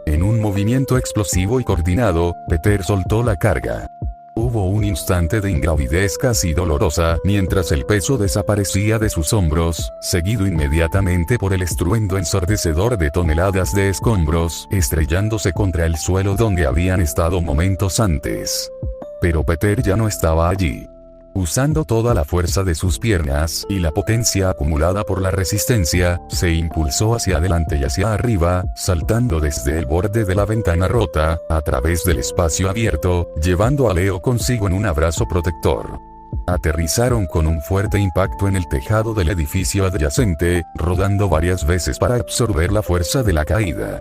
En un movimiento explosivo y coordinado, Peter soltó la carga. Hubo un instante de ingravidez casi dolorosa mientras el peso desaparecía de sus hombros, seguido inmediatamente por el estruendo ensordecedor de toneladas de escombros estrellándose contra el suelo donde habían estado momentos antes. Pero Peter ya no estaba allí. Usando toda la fuerza de sus piernas y la potencia acumulada por la resistencia, se impulsó hacia adelante y hacia arriba, saltando desde el borde de la ventana rota, a través del espacio abierto, llevando a Leo consigo en un abrazo protector. Aterrizaron con un fuerte impacto en el tejado del edificio adyacente, rodando varias veces para absorber la fuerza de la caída.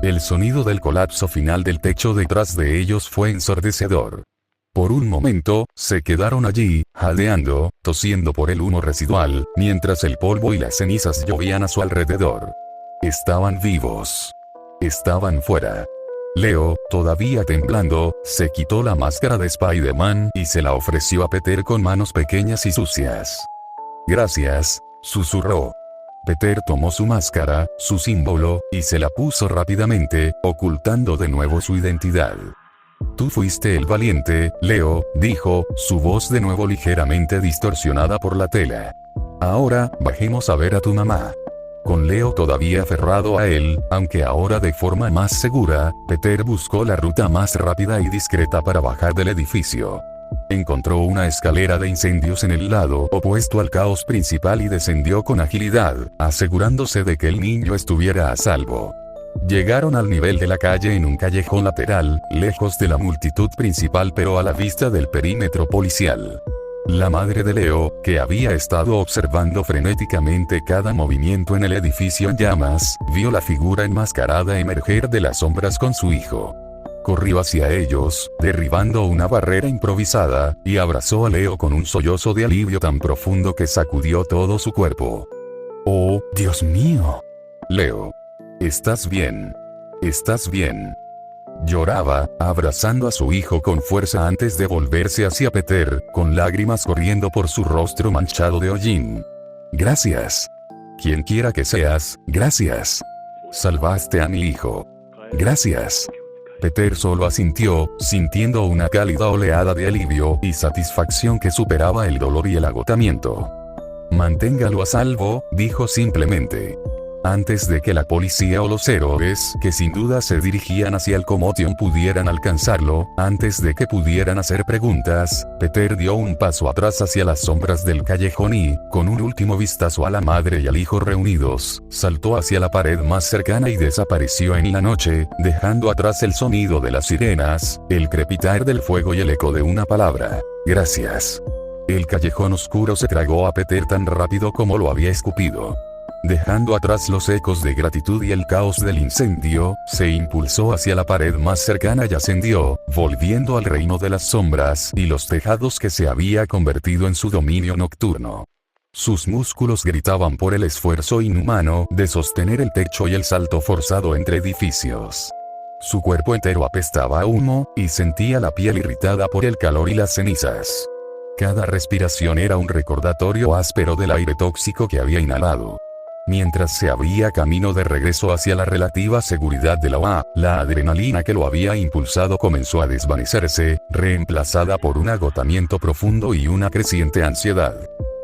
El sonido del colapso final del techo detrás de ellos fue ensordecedor. Por un momento, se quedaron allí, jadeando, tosiendo por el humo residual, mientras el polvo y las cenizas llovían a su alrededor. Estaban vivos. Estaban fuera. Leo, todavía temblando, se quitó la máscara de Spider-Man y se la ofreció a Peter con manos pequeñas y sucias. «Gracias», susurró. Peter tomó su máscara, su símbolo, y se la puso rápidamente, ocultando de nuevo su identidad. «Tú fuiste el valiente, Leo», dijo, su voz de nuevo ligeramente distorsionada por la tela. «Ahora, bajemos a ver a tu mamá». Con Leo todavía aferrado a él, aunque ahora de forma más segura, Peter buscó la ruta más rápida y discreta para bajar del edificio. Encontró una escalera de incendios en el lado opuesto al caos principal y descendió con agilidad, asegurándose de que el niño estuviera a salvo. Llegaron al nivel de la calle en un callejón lateral, lejos de la multitud principal pero a la vista del perímetro policial. La madre de Leo, que había estado observando frenéticamente cada movimiento en el edificio en llamas, vio la figura enmascarada emerger de las sombras con su hijo. Corrió hacia ellos, derribando una barrera improvisada, y abrazó a Leo con un sollozo de alivio tan profundo que sacudió todo su cuerpo. «Oh, Dios mío. Leo. ¿Estás bien? ¿Estás bien?». Lloraba, abrazando a su hijo con fuerza antes de volverse hacia Peter, con lágrimas corriendo por su rostro manchado de hollín. «Gracias. Quien quiera que seas, gracias. Salvaste a mi hijo. Gracias». Peter solo asintió, sintiendo una cálida oleada de alivio y satisfacción que superaba el dolor y el agotamiento. «Manténgalo a salvo», dijo simplemente. Antes de que la policía o los héroes que sin duda se dirigían hacia el Commotion pudieran alcanzarlo, antes de que pudieran hacer preguntas, Peter dio un paso atrás hacia las sombras del callejón y, con un último vistazo a la madre y al hijo reunidos, saltó hacia la pared más cercana y desapareció en la noche, dejando atrás el sonido de las sirenas, el crepitar del fuego y el eco de una palabra: «Gracias». El callejón oscuro se tragó a Peter tan rápido como lo había escupido. Dejando atrás los ecos de gratitud y el caos del incendio, se impulsó hacia la pared más cercana y ascendió, volviendo al reino de las sombras y los tejados que se había convertido en su dominio nocturno. Sus músculos gritaban por el esfuerzo inhumano de sostener el techo y el salto forzado entre edificios. Su cuerpo entero apestaba a humo, y sentía la piel irritada por el calor y las cenizas. Cada respiración era un recordatorio áspero del aire tóxico que había inhalado. Mientras se abría camino de regreso hacia la relativa seguridad de la UA, la adrenalina que lo había impulsado comenzó a desvanecerse, reemplazada por un agotamiento profundo y una creciente ansiedad.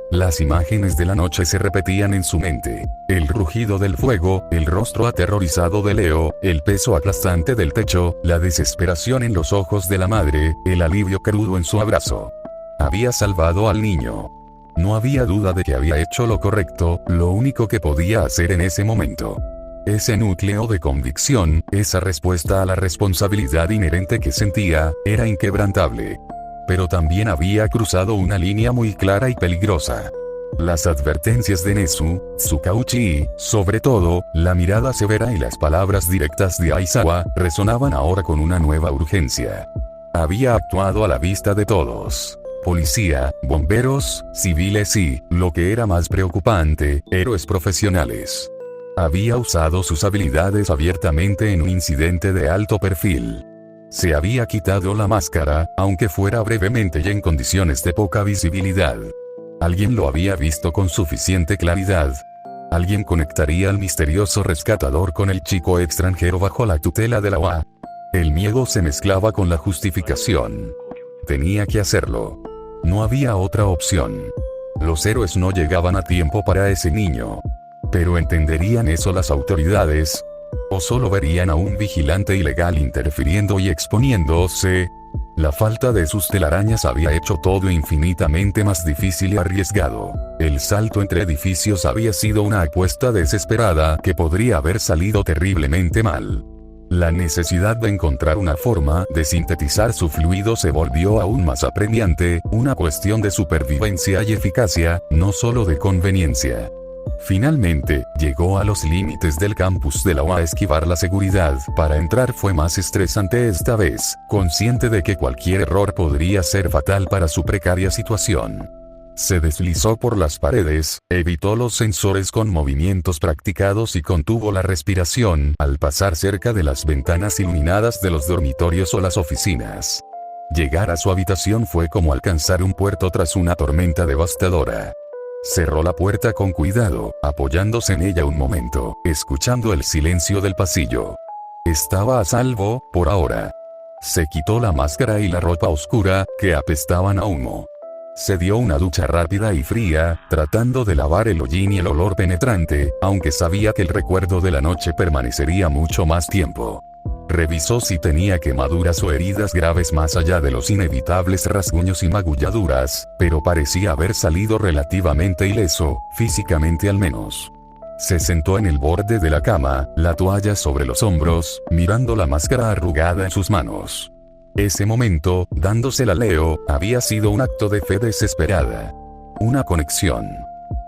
Las imágenes de la noche se repetían en su mente. El rugido del fuego, el rostro aterrorizado de Leo, el peso aplastante del techo, la desesperación en los ojos de la madre, el alivio crudo en su abrazo. Había salvado al niño. No había duda de que había hecho lo correcto, lo único que podía hacer en ese momento. Ese núcleo de convicción, esa respuesta a la responsabilidad inherente que sentía, era inquebrantable. Pero también había cruzado una línea muy clara y peligrosa. Las advertencias de Nezu, Tsukauchi y, sobre todo, la mirada severa y las palabras directas de Aizawa, resonaban ahora con una nueva urgencia. Había actuado a la vista de todos. Policía, bomberos, civiles y, lo que era más preocupante, héroes profesionales. Había usado sus habilidades abiertamente en un incidente de alto perfil. Se había quitado la máscara, aunque fuera brevemente y en condiciones de poca visibilidad. Alguien lo había visto con suficiente claridad. Alguien conectaría al misterioso rescatador con el chico extranjero bajo la tutela de la UA. El miedo se mezclaba con la justificación. Tenía que hacerlo. No había otra opción. Los héroes no llegaban a tiempo para ese niño. ¿Pero entenderían eso las autoridades? ¿O solo verían a un vigilante ilegal interfiriendo y exponiéndose? La falta de sus telarañas había hecho todo infinitamente más difícil y arriesgado. El salto entre edificios había sido una apuesta desesperada que podría haber salido terriblemente mal. La necesidad de encontrar una forma de sintetizar su fluido se volvió aún más apremiante, una cuestión de supervivencia y eficacia, no solo de conveniencia. Finalmente, llegó a los límites del campus de la UA. Esquivar la seguridad para entrar fue más estresante esta vez, consciente de que cualquier error podría ser fatal para su precaria situación. Se deslizó por las paredes, evitó los sensores con movimientos practicados y contuvo la respiración al pasar cerca de las ventanas iluminadas de los dormitorios o las oficinas. Llegar a su habitación fue como alcanzar un puerto tras una tormenta devastadora. Cerró la puerta con cuidado, apoyándose en ella un momento, escuchando el silencio del pasillo. Estaba a salvo, por ahora. Se quitó la máscara y la ropa oscura, que apestaban a humo. Se dio una ducha rápida y fría, tratando de lavar el hollín y el olor penetrante, aunque sabía que el recuerdo de la noche permanecería mucho más tiempo. Revisó si tenía quemaduras o heridas graves más allá de los inevitables rasguños y magulladuras, pero parecía haber salido relativamente ileso, físicamente al menos. Se sentó en el borde de la cama, la toalla sobre los hombros, mirando la máscara arrugada en sus manos. Ese momento, dándosela a Leo, había sido un acto de fe desesperada. Una conexión.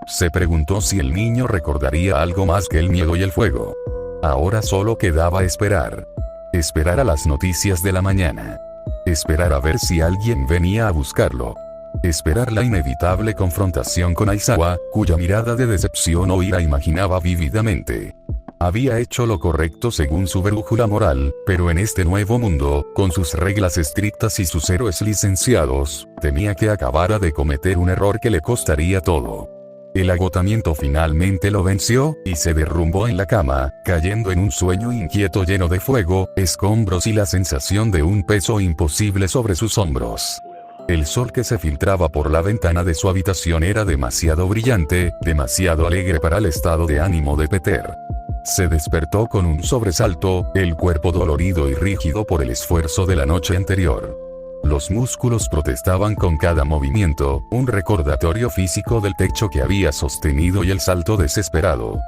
Se preguntó si el niño recordaría algo más que el miedo y el fuego. Ahora solo quedaba esperar. Esperar a las noticias de la mañana. Esperar a ver si alguien venía a buscarlo. Esperar la inevitable confrontación con Aizawa, cuya mirada de decepción o ira imaginaba vívidamente. Había hecho lo correcto según su brújula moral, pero en este nuevo mundo, con sus reglas estrictas y sus héroes licenciados, temía que acabara de cometer un error que le costaría todo. El agotamiento finalmente lo venció, y se derrumbó en la cama, cayendo en un sueño inquieto lleno de fuego, escombros y la sensación de un peso imposible sobre sus hombros. El sol que se filtraba por la ventana de su habitación era demasiado brillante, demasiado alegre para el estado de ánimo de Peter. Se despertó con un sobresalto, el cuerpo dolorido y rígido por el esfuerzo de la noche anterior. Los músculos protestaban con cada movimiento, un recordatorio físico del techo que había sostenido y el salto desesperado.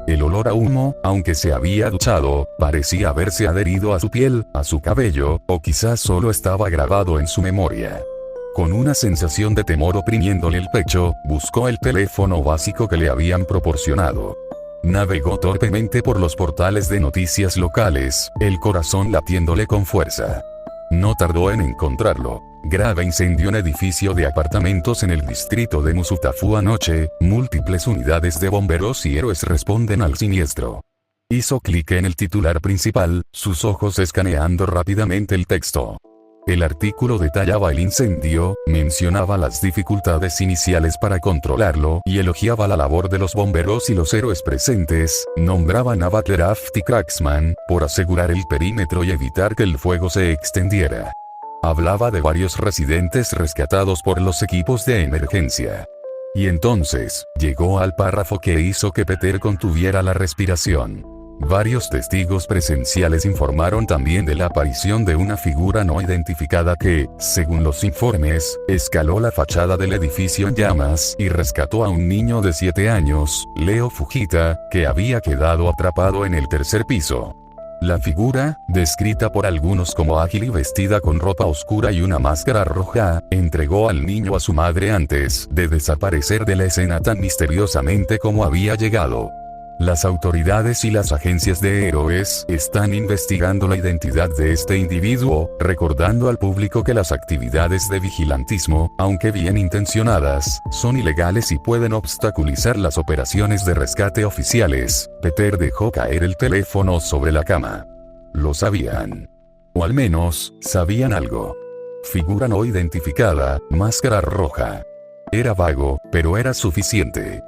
El olor a humo, aunque se había duchado, parecía haberse adherido a su piel, a su cabello, o quizás solo estaba grabado en su memoria. Con una sensación de temor oprimiéndole el pecho, buscó el teléfono básico que le habían proporcionado. Navegó torpemente por los portales de noticias locales, el corazón latiéndole con fuerza. No tardó en encontrarlo. Grave incendio en edificio de apartamentos en el distrito de Musutafu anoche, múltiples unidades de bomberos y héroes responden al siniestro. Hizo clic en el titular principal, sus ojos escaneando rápidamente el texto. El artículo detallaba el incendio, mencionaba las dificultades iniciales para controlarlo y elogiaba la labor de los bomberos y los héroes presentes, nombraban a Butlerhaft y Cracksman, por asegurar el perímetro y evitar que el fuego se extendiera. Hablaba de varios residentes rescatados por los equipos de emergencia. Y entonces, llegó al párrafo que hizo que Peter contuviera la respiración. Varios testigos presenciales informaron también de la aparición de una figura no identificada que, según los informes, escaló la fachada del edificio en llamas y rescató a un niño de 7 años, Leo Fujita, que había quedado atrapado en el tercer piso. La figura, descrita por algunos como ágil y vestida con ropa oscura y una máscara roja, entregó al niño a su madre antes de desaparecer de la escena tan misteriosamente como había llegado. Las autoridades y las agencias de héroes están investigando la identidad de este individuo, recordando al público que las actividades de vigilantismo, aunque bien intencionadas, son ilegales y pueden obstaculizar las operaciones de rescate oficiales. Peter dejó caer el teléfono sobre la cama. Lo sabían. O al menos, sabían algo. Figura no identificada, máscara roja. Era vago, pero era suficiente.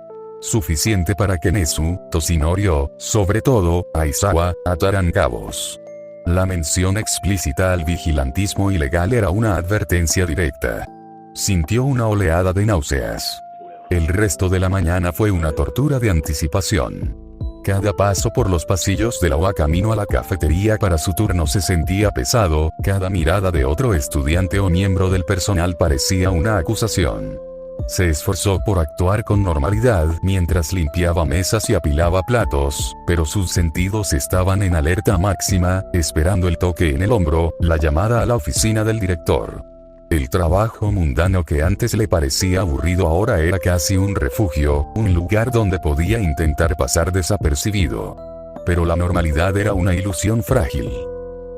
Suficiente para que Nezu, Toshinori, sobre todo, Aizawa, ataran cabos. La mención explícita al vigilantismo ilegal era una advertencia directa. Sintió una oleada de náuseas. El resto de la mañana fue una tortura de anticipación. Cada paso por los pasillos de la UA camino a la cafetería para su turno se sentía pesado, cada mirada de otro estudiante o miembro del personal parecía una acusación. Se esforzó por actuar con normalidad mientras limpiaba mesas y apilaba platos, pero sus sentidos estaban en alerta máxima, esperando el toque en el hombro, la llamada a la oficina del director. El trabajo mundano que antes le parecía aburrido ahora era casi un refugio, un lugar donde podía intentar pasar desapercibido. Pero la normalidad era una ilusión frágil.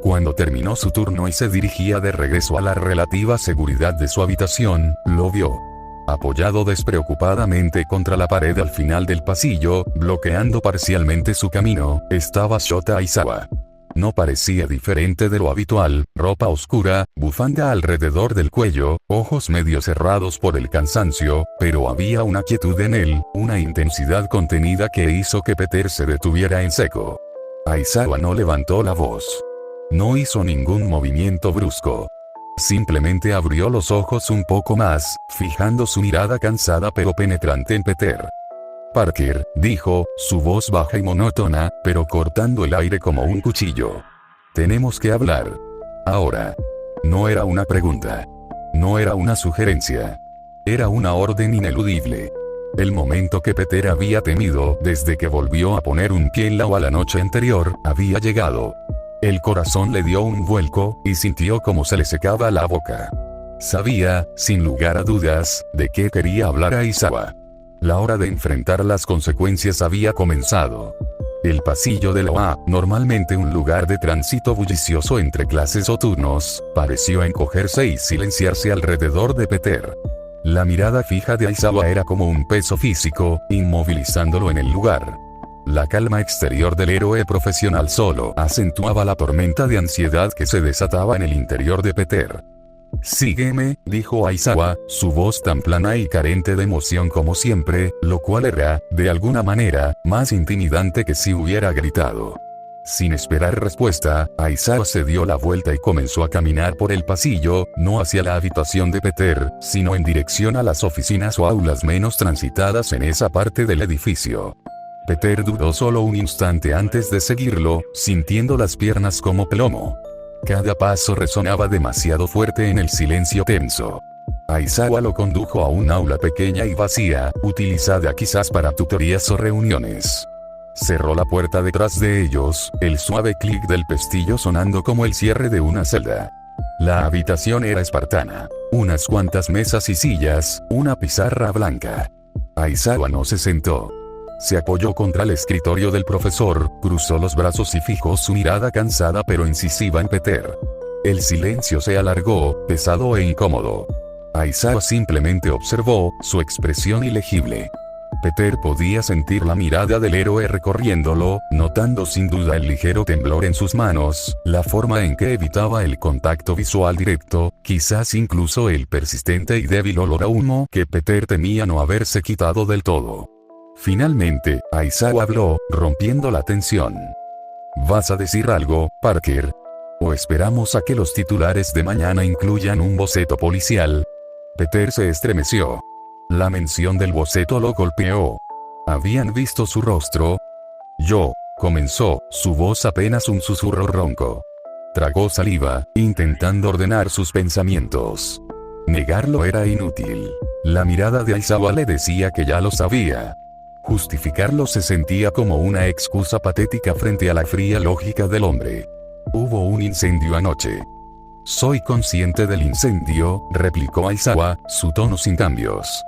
Cuando terminó su turno y se dirigía de regreso a la relativa seguridad de su habitación, lo vio. Apoyado despreocupadamente contra la pared al final del pasillo, bloqueando parcialmente su camino, estaba Shota Aizawa. No parecía diferente de lo habitual, ropa oscura, bufanda alrededor del cuello, ojos medio cerrados por el cansancio, pero había una quietud en él, una intensidad contenida que hizo que Peter se detuviera en seco. Aizawa no levantó la voz. No hizo ningún movimiento brusco. Simplemente abrió los ojos un poco más, fijando su mirada cansada pero penetrante en Peter. Parker, dijo, su voz baja y monótona, pero cortando el aire como un cuchillo. Tenemos que hablar. Ahora. No era una pregunta. No era una sugerencia. Era una orden ineludible. El momento que Peter había temido desde que volvió a poner un pie en la UA la noche anterior, había llegado. El corazón le dio un vuelco, y sintió como se le secaba la boca. Sabía, sin lugar a dudas, de qué quería hablar Aizawa. La hora de enfrentar las consecuencias había comenzado. El pasillo de la UA, normalmente un lugar de tránsito bullicioso entre clases o turnos, pareció encogerse y silenciarse alrededor de Peter. La mirada fija de Aizawa era como un peso físico, inmovilizándolo en el lugar. La calma exterior del héroe profesional solo acentuaba la tormenta de ansiedad que se desataba en el interior de Peter. Sígueme, dijo Aizawa, su voz tan plana y carente de emoción como siempre, lo cual era, de alguna manera, más intimidante que si hubiera gritado. Sin esperar respuesta, Aizawa se dio la vuelta y comenzó a caminar por el pasillo, no hacia la habitación de Peter, sino en dirección a las oficinas o aulas menos transitadas en esa parte del edificio. Peter dudó solo un instante antes de seguirlo, sintiendo las piernas como plomo. Cada paso resonaba demasiado fuerte en el silencio tenso. Aizawa lo condujo a un aula pequeña y vacía, utilizada quizás para tutorías o reuniones. Cerró la puerta detrás de ellos, el suave clic del pestillo sonando como el cierre de una celda. La habitación era espartana. Unas cuantas mesas y sillas, una pizarra blanca. Aizawa no se sentó. Se apoyó contra el escritorio del profesor, cruzó los brazos y fijó su mirada cansada pero incisiva en Peter. El silencio se alargó, pesado e incómodo. Aizawa simplemente observó, su expresión ilegible. Peter podía sentir la mirada del héroe recorriéndolo, notando sin duda el ligero temblor en sus manos, la forma en que evitaba el contacto visual directo, quizás incluso el persistente y débil olor a humo que Peter temía no haberse quitado del todo. Finalmente, Aizawa habló, rompiendo la tensión. ¿Vas a decir algo, Parker? ¿O esperamos a que los titulares de mañana incluyan un boceto policial? Peter se estremeció. La mención del boceto lo golpeó. ¿Habían visto su rostro? Comenzó, su voz apenas un susurro ronco. Tragó saliva, intentando ordenar sus pensamientos. Negarlo era inútil. La mirada de Aizawa le decía que ya lo sabía. Justificarlo se sentía como una excusa patética frente a la fría lógica del hombre. Hubo un incendio anoche. Soy consciente del incendio, replicó Aizawa, su tono sin cambios.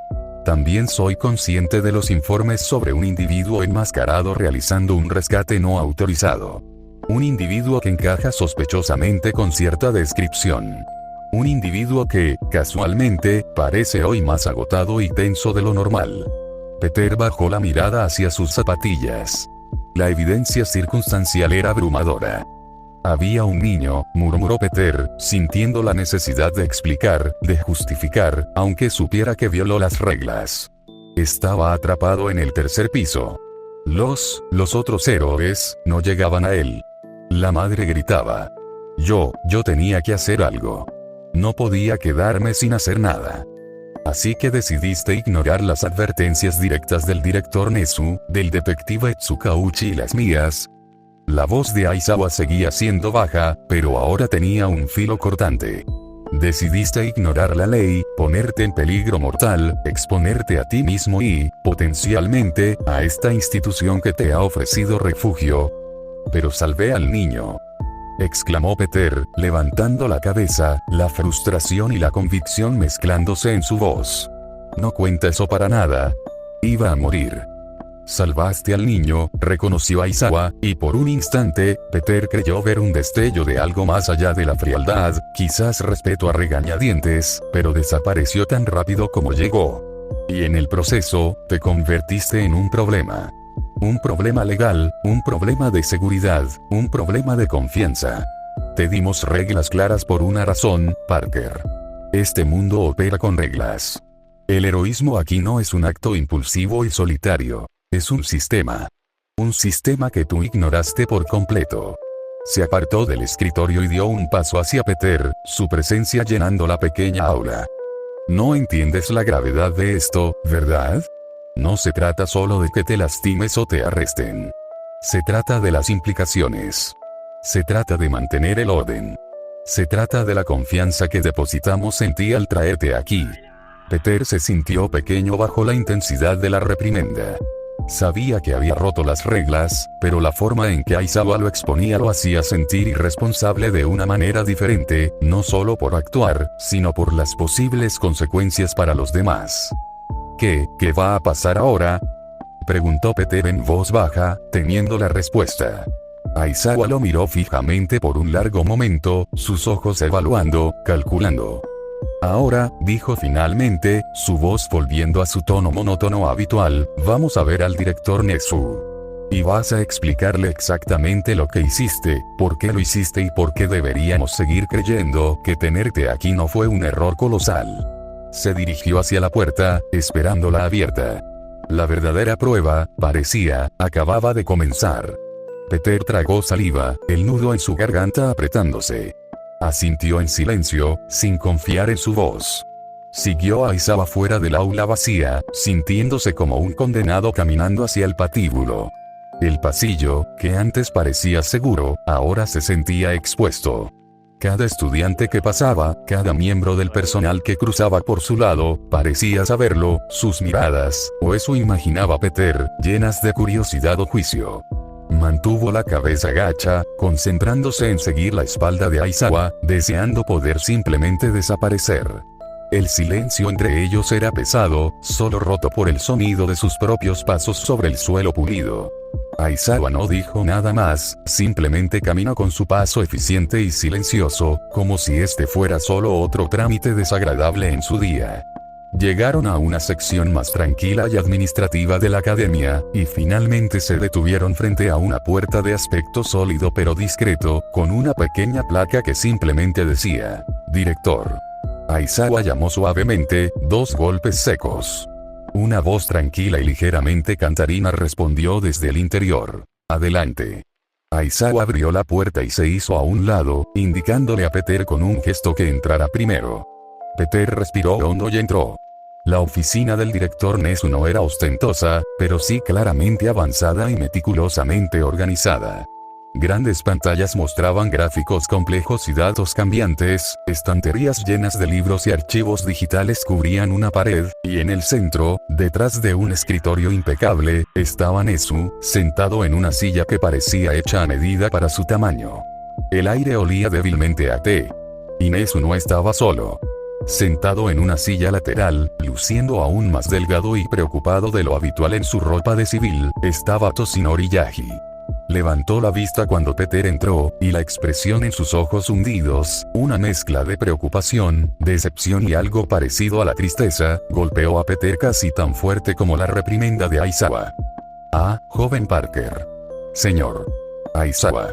También soy consciente de los informes sobre un individuo enmascarado realizando un rescate no autorizado. Un individuo que encaja sospechosamente con cierta descripción. Un individuo que, casualmente, parece hoy más agotado y tenso de lo normal. Peter bajó la mirada hacia sus zapatillas. La evidencia circunstancial era abrumadora. Había un niño, murmuró Peter, sintiendo la necesidad de explicar, de justificar, aunque supiera que violó las reglas. Estaba atrapado en el tercer piso. Los otros héroes, no llegaban a él. La madre gritaba. Yo tenía que hacer algo. No podía quedarme sin hacer nada. Así que decidiste ignorar las advertencias directas del director Nezu, del detective Tsukauchi y las mías. La voz de Aizawa seguía siendo baja, pero ahora tenía un filo cortante. Decidiste ignorar la ley, ponerte en peligro mortal, exponerte a ti mismo y, potencialmente, a esta institución que te ha ofrecido refugio. Pero salvé al niño. Exclamó Peter, levantando la cabeza, la frustración y la convicción mezclándose en su voz. No cuenta eso para nada. Iba a morir. Salvaste al niño, reconoció Aizawa, y por un instante, Peter creyó ver un destello de algo más allá de la frialdad, quizás respeto a regañadientes, pero desapareció tan rápido como llegó. Y en el proceso, te convertiste en un problema. Un problema legal, un problema de seguridad, un problema de confianza. Te dimos reglas claras por una razón, Parker. Este mundo opera con reglas. El heroísmo aquí no es un acto impulsivo y solitario. Es un sistema. Un sistema que tú ignoraste por completo. Se apartó del escritorio y dio un paso hacia Peter, su presencia llenando la pequeña aula. No entiendes la gravedad de esto, ¿verdad? No se trata solo de que te lastimes o te arresten. Se trata de las implicaciones. Se trata de mantener el orden. Se trata de la confianza que depositamos en ti al traerte aquí. Peter se sintió pequeño bajo la intensidad de la reprimenda. Sabía que había roto las reglas, pero la forma en que Aizawa lo exponía lo hacía sentir irresponsable de una manera diferente, no solo por actuar, sino por las posibles consecuencias para los demás. ¿Qué va a pasar ahora?, preguntó Peter en voz baja, temiendo la respuesta. Aizawa lo miró fijamente por un largo momento, sus ojos evaluando, calculando. Ahora, dijo finalmente, su voz volviendo a su tono monótono habitual, vamos a ver al director Nezu. Y vas a explicarle exactamente lo que hiciste, por qué lo hiciste y por qué deberíamos seguir creyendo que tenerte aquí no fue un error colosal. Se dirigió hacia la puerta, esperándola abierta. La verdadera prueba, parecía, acababa de comenzar. Peter tragó saliva, el nudo en su garganta apretándose. Asintió en silencio, sin confiar en su voz. Siguió a Aizawa fuera del aula vacía, sintiéndose como un condenado caminando hacia el patíbulo. El pasillo, que antes parecía seguro, ahora se sentía expuesto. Cada estudiante que pasaba, cada miembro del personal que cruzaba por su lado, parecía saberlo, sus miradas, o eso imaginaba Peter, llenas de curiosidad o juicio. Mantuvo la cabeza gacha, concentrándose en seguir la espalda de Aizawa, deseando poder simplemente desaparecer. El silencio entre ellos era pesado, solo roto por el sonido de sus propios pasos sobre el suelo pulido. Aizawa no dijo nada más, simplemente caminó con su paso eficiente y silencioso, como si este fuera solo otro trámite desagradable en su día. Llegaron a una sección más tranquila y administrativa de la academia, y finalmente se detuvieron frente a una puerta de aspecto sólido pero discreto, con una pequeña placa que simplemente decía, Director. Aizawa llamó suavemente, 2 golpes secos. Una voz tranquila y ligeramente cantarina respondió desde el interior, Adelante. Aizawa abrió la puerta y se hizo a un lado, indicándole a Peter con un gesto que entrara primero. Peter respiró hondo y entró. La oficina del director Nezu no era ostentosa, pero sí claramente avanzada y meticulosamente organizada. Grandes pantallas mostraban gráficos complejos y datos cambiantes, estanterías llenas de libros y archivos digitales cubrían una pared, y en el centro, detrás de un escritorio impecable, estaba Nezu, sentado en una silla que parecía hecha a medida para su tamaño. El aire olía débilmente a té. Y Nezu no estaba solo. Sentado en una silla lateral, luciendo aún más delgado y preocupado de lo habitual en su ropa de civil, estaba Toshinori Yagi. Levantó la vista cuando Peter entró, y la expresión en sus ojos hundidos, una mezcla de preocupación, decepción y algo parecido a la tristeza, golpeó a Peter casi tan fuerte como la reprimenda de Aizawa. «Ah, joven Parker. Señor Aizawa.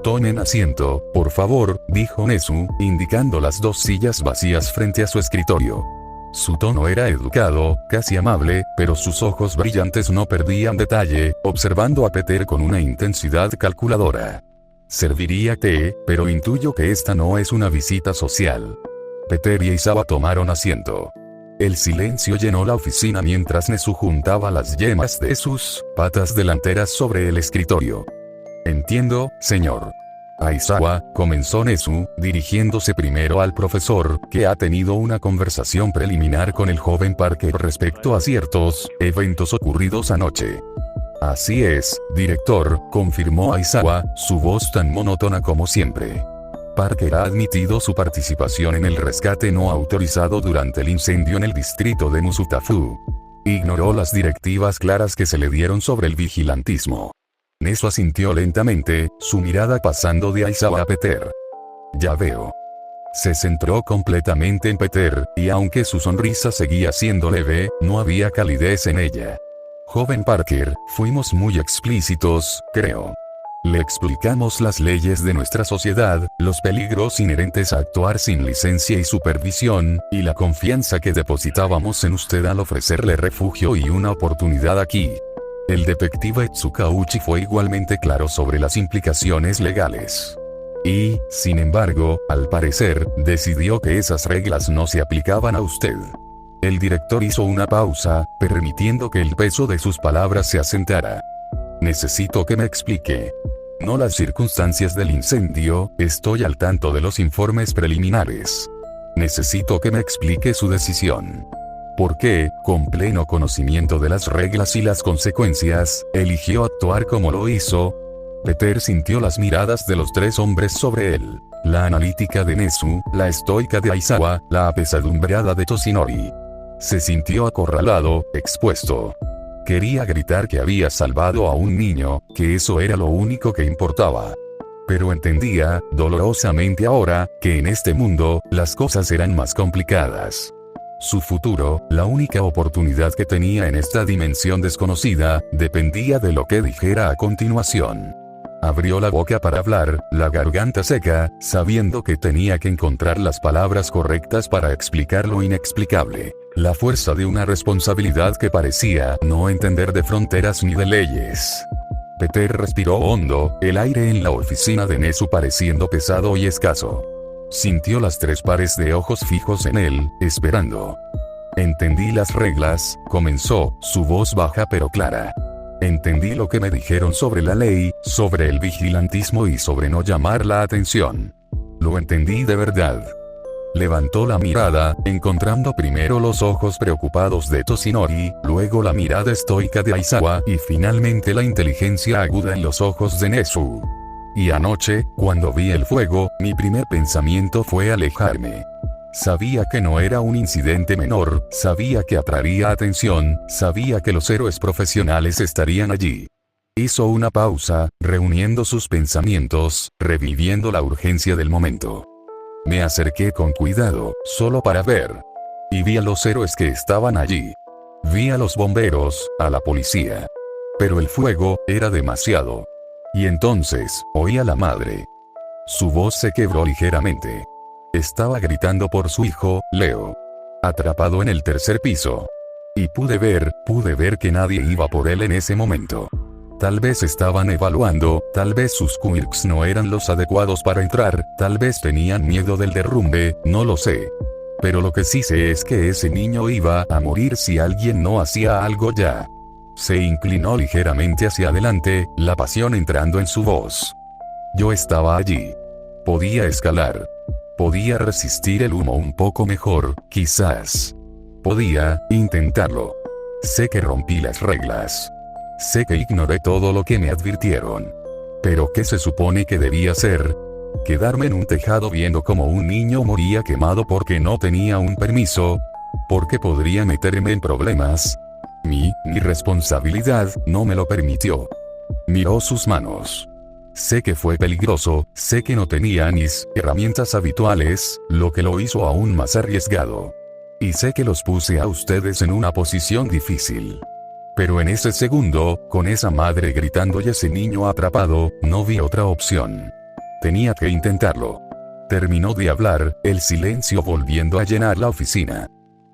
Tomen asiento, por favor», dijo Nezu, indicando las dos sillas vacías frente a su escritorio. Su tono era educado, casi amable, pero sus ojos brillantes no perdían detalle, observando a Peter con una intensidad calculadora. «Serviría té, pero intuyo que esta no es una visita social». Peter y Aizawa tomaron asiento. El silencio llenó la oficina mientras Nezu juntaba las yemas de sus patas delanteras sobre el escritorio. «Entiendo, señor Aizawa», comenzó Nezu, dirigiéndose primero al profesor, que ha tenido una conversación preliminar con el joven Parker respecto a ciertos eventos ocurridos anoche. «Así es, director», confirmó Aizawa, su voz tan monótona como siempre. «Parker ha admitido su participación en el rescate no autorizado durante el incendio en el distrito de Musutafu. Ignoró las directivas claras que se le dieron sobre el vigilantismo». Nezu asintió lentamente, su mirada pasando de Aizawa a Peter. «Ya veo». Se centró completamente en Peter, y aunque su sonrisa seguía siendo leve, no había calidez en ella. «Joven Parker, fuimos muy explícitos, creo. Le explicamos las leyes de nuestra sociedad, los peligros inherentes a actuar sin licencia y supervisión, y la confianza que depositábamos en usted al ofrecerle refugio y una oportunidad aquí». El detective Tsukauchi fue igualmente claro sobre las implicaciones legales. Y, sin embargo, al parecer, decidió que esas reglas no se aplicaban a usted. El director hizo una pausa, permitiendo que el peso de sus palabras se asentara. «Necesito que me explique. No las circunstancias del incendio, estoy al tanto de los informes preliminares. Necesito que me explique su decisión. ¿Por qué, con pleno conocimiento de las reglas y las consecuencias, eligió actuar como lo hizo?» Peter sintió las miradas de los tres hombres sobre él. La analítica de Nezu, la estoica de Aizawa, la apesadumbrada de Toshinori. Se sintió acorralado, expuesto. Quería gritar que había salvado a un niño, que eso era lo único que importaba. Pero entendía, dolorosamente ahora, que en este mundo, las cosas eran más complicadas. Su futuro, la única oportunidad que tenía en esta dimensión desconocida, dependía de lo que dijera a continuación. Abrió la boca para hablar, la garganta seca, sabiendo que tenía que encontrar las palabras correctas para explicar lo inexplicable. La fuerza de una responsabilidad que parecía no entender de fronteras ni de leyes. Peter respiró hondo, el aire en la oficina de Nezu pareciendo pesado y escaso. Sintió las tres pares de ojos fijos en él, esperando. «Entendí las reglas», comenzó, su voz baja pero clara. «Entendí lo que me dijeron sobre la ley, sobre el vigilantismo y sobre no llamar la atención. Lo entendí de verdad». Levantó la mirada, encontrando primero los ojos preocupados de Toshinori, luego la mirada estoica de Aizawa y finalmente la inteligencia aguda en los ojos de Nezu. «Y anoche, cuando vi el fuego, mi primer pensamiento fue alejarme. Sabía que no era un incidente menor, sabía que atraería atención, sabía que los héroes profesionales estarían allí». Hizo una pausa, reuniendo sus pensamientos, reviviendo la urgencia del momento. «Me acerqué con cuidado, solo para ver. Y vi a los héroes que estaban allí. Vi a los bomberos, a la policía. Pero el fuego, era demasiado. Y entonces, oí a la madre. Su voz se quebró ligeramente. Estaba gritando por su hijo, Leo. Atrapado en el tercer piso. Y pude ver que nadie iba por él en ese momento. Tal vez estaban evaluando, tal vez sus quirks no eran los adecuados para entrar, tal vez tenían miedo del derrumbe, no lo sé. Pero lo que sí sé es que ese niño iba a morir si alguien no hacía algo ya». Se inclinó ligeramente hacia adelante, la pasión entrando en su voz. Yo estaba allí. Podía escalar. Podía resistir el humo un poco mejor, quizás. Podía intentarlo. Sé que rompí las reglas. Sé que ignoré todo lo que me advirtieron. Pero ¿qué se supone que debía hacer? ¿Quedarme en un tejado viendo cómo un niño moría quemado porque no tenía un permiso? ¿Porque podría meterme en problemas? Mi responsabilidad no me lo permitió. Miró sus manos. Sé que fue peligroso, sé que no tenía mis herramientas habituales, lo que lo hizo aún más arriesgado. Y sé que los puse a ustedes en una posición difícil. Pero en ese segundo, con esa madre gritando y ese niño atrapado, no vi otra opción. Tenía que intentarlo. Terminó de hablar, el silencio volviendo a llenar la oficina.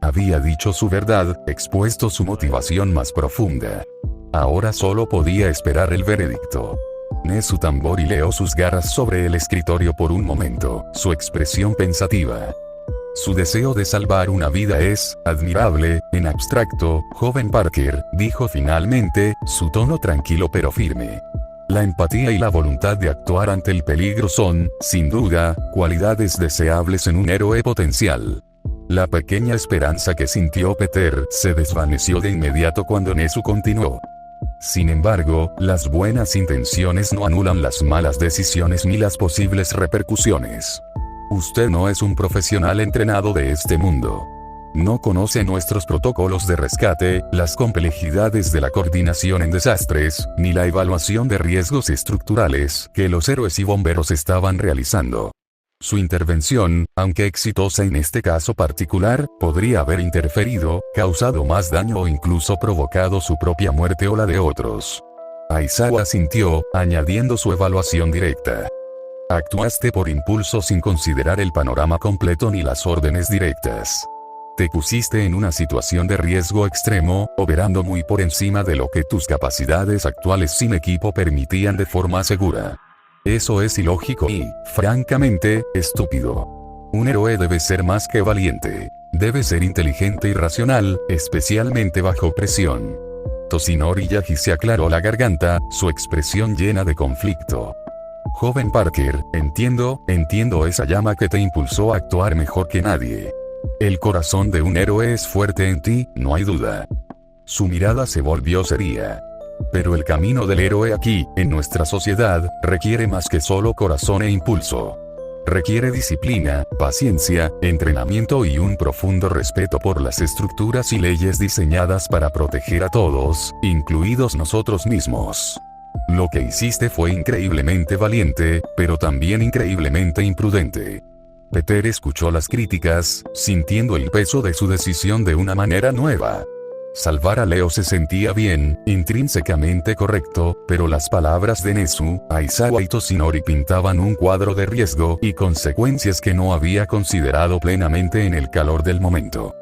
Había dicho su verdad, expuesto su motivación más profunda. Ahora solo podía esperar el veredicto. Nezu tamborileó sus garras sobre el escritorio por un momento, su expresión pensativa. Su deseo de salvar una vida es admirable, en abstracto, joven Parker, dijo finalmente, su tono tranquilo pero firme. La empatía y la voluntad de actuar ante el peligro son, sin duda, cualidades deseables en un héroe potencial. La pequeña esperanza que sintió Peter se desvaneció de inmediato cuando Nezu continuó. Sin embargo, las buenas intenciones no anulan las malas decisiones ni las posibles repercusiones. Usted no es un profesional entrenado de este mundo. No conoce nuestros protocolos de rescate, las complejidades de la coordinación en desastres, ni la evaluación de riesgos estructurales que los héroes y bomberos estaban realizando. Su intervención, aunque exitosa en este caso particular, podría haber interferido, causado más daño o incluso provocado su propia muerte o la de otros. Aizawa asintió, añadiendo su evaluación directa. Actuaste por impulso sin considerar el panorama completo ni las órdenes directas. Te pusiste en una situación de riesgo extremo, operando muy por encima de lo que tus capacidades actuales sin equipo permitían de forma segura. Eso es ilógico y, francamente, estúpido. Un héroe debe ser más que valiente. Debe ser inteligente y racional, especialmente bajo presión. Toshinori Yagi se aclaró la garganta, su expresión llena de conflicto. Joven Parker, entiendo esa llama que te impulsó a actuar mejor que nadie. El corazón de un héroe es fuerte en ti, no hay duda. Su mirada se volvió seria. Pero el camino del héroe aquí, en nuestra sociedad, requiere más que solo corazón e impulso. Requiere disciplina, paciencia, entrenamiento y un profundo respeto por las estructuras y leyes diseñadas para proteger a todos, incluidos nosotros mismos. Lo que hiciste fue increíblemente valiente, pero también increíblemente imprudente. Peter escuchó las críticas, sintiendo el peso de su decisión de una manera nueva. Salvar a Leo se sentía bien, intrínsecamente correcto, pero las palabras de Nezu, Aizawa y Toshinori pintaban un cuadro de riesgo y consecuencias que no había considerado plenamente en el calor del momento.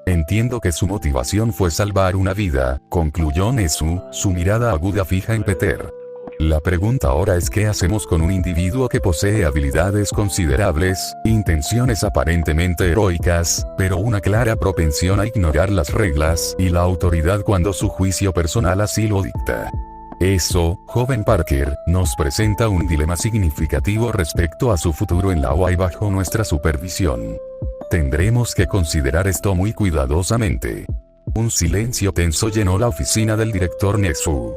Entiendo que su motivación fue salvar una vida, concluyó Nezu, su mirada aguda fija en Peter. La pregunta ahora es ¿qué hacemos con un individuo que posee habilidades considerables, intenciones aparentemente heroicas, pero una clara propensión a ignorar las reglas y la autoridad cuando su juicio personal así lo dicta? Eso, joven Parker, nos presenta un dilema significativo respecto a su futuro en la OAI bajo nuestra supervisión. Tendremos que considerar esto muy cuidadosamente. Un silencio tenso llenó la oficina del director Nezu.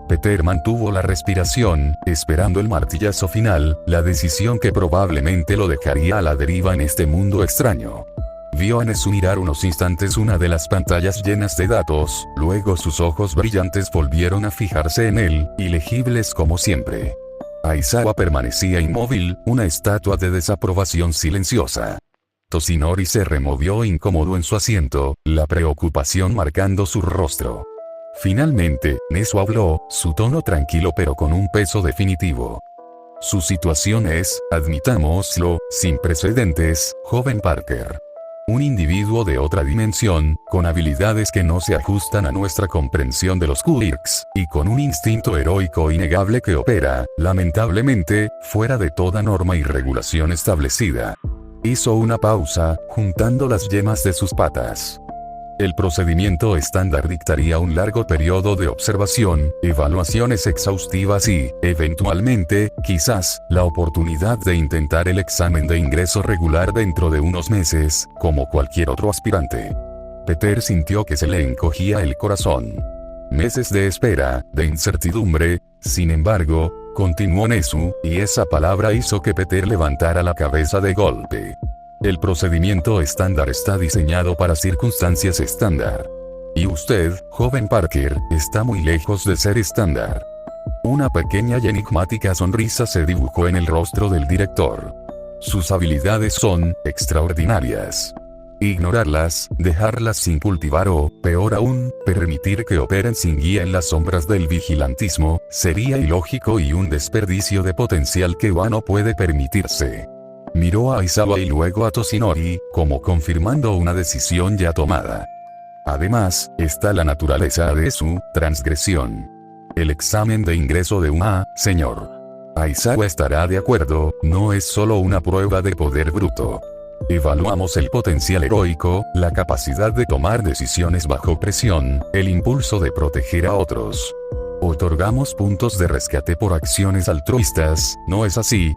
Peter mantuvo la respiración, esperando el martillazo final, la decisión que probablemente lo dejaría a la deriva en este mundo extraño. Vio a Nezu mirar unos instantes una de las pantallas llenas de datos, luego sus ojos brillantes volvieron a fijarse en él, ilegibles como siempre. Aizawa permanecía inmóvil, una estatua de desaprobación silenciosa. Toshinori se removió incómodo en su asiento, la preocupación marcando su rostro. Finalmente, Nezu habló, su tono tranquilo pero con un peso definitivo. Su situación es, admitámoslo, sin precedentes, joven Parker. Un individuo de otra dimensión, con habilidades que no se ajustan a nuestra comprensión de los quirks, y con un instinto heroico innegable que opera, lamentablemente, fuera de toda norma y regulación establecida. Hizo una pausa, juntando las yemas de sus patas. El procedimiento estándar dictaría un largo periodo de observación, evaluaciones exhaustivas y, eventualmente, quizás, la oportunidad de intentar el examen de ingreso regular dentro de unos meses, como cualquier otro aspirante. Peter sintió que se le encogía el corazón. Meses de espera, de incertidumbre, sin embargo, continuó Nesu, y esa palabra hizo que Peter levantara la cabeza de golpe. El procedimiento estándar está diseñado para circunstancias estándar. Y usted, joven Parker, está muy lejos de ser estándar. Una pequeña y enigmática sonrisa se dibujó en el rostro del director. Sus habilidades son extraordinarias. Ignorarlas, dejarlas sin cultivar o, peor aún, permitir que operen sin guía en las sombras del vigilantismo, sería ilógico y un desperdicio de potencial que Wano puede permitirse. Miró a Aizawa y luego a Toshinori, como confirmando una decisión ya tomada. Además, está la naturaleza de su transgresión. El examen de ingreso de una, señor. Aizawa estará de acuerdo, no es solo una prueba de poder bruto. Evaluamos el potencial heroico, la capacidad de tomar decisiones bajo presión, el impulso de proteger a otros. Otorgamos puntos de rescate por acciones altruistas, ¿no es así?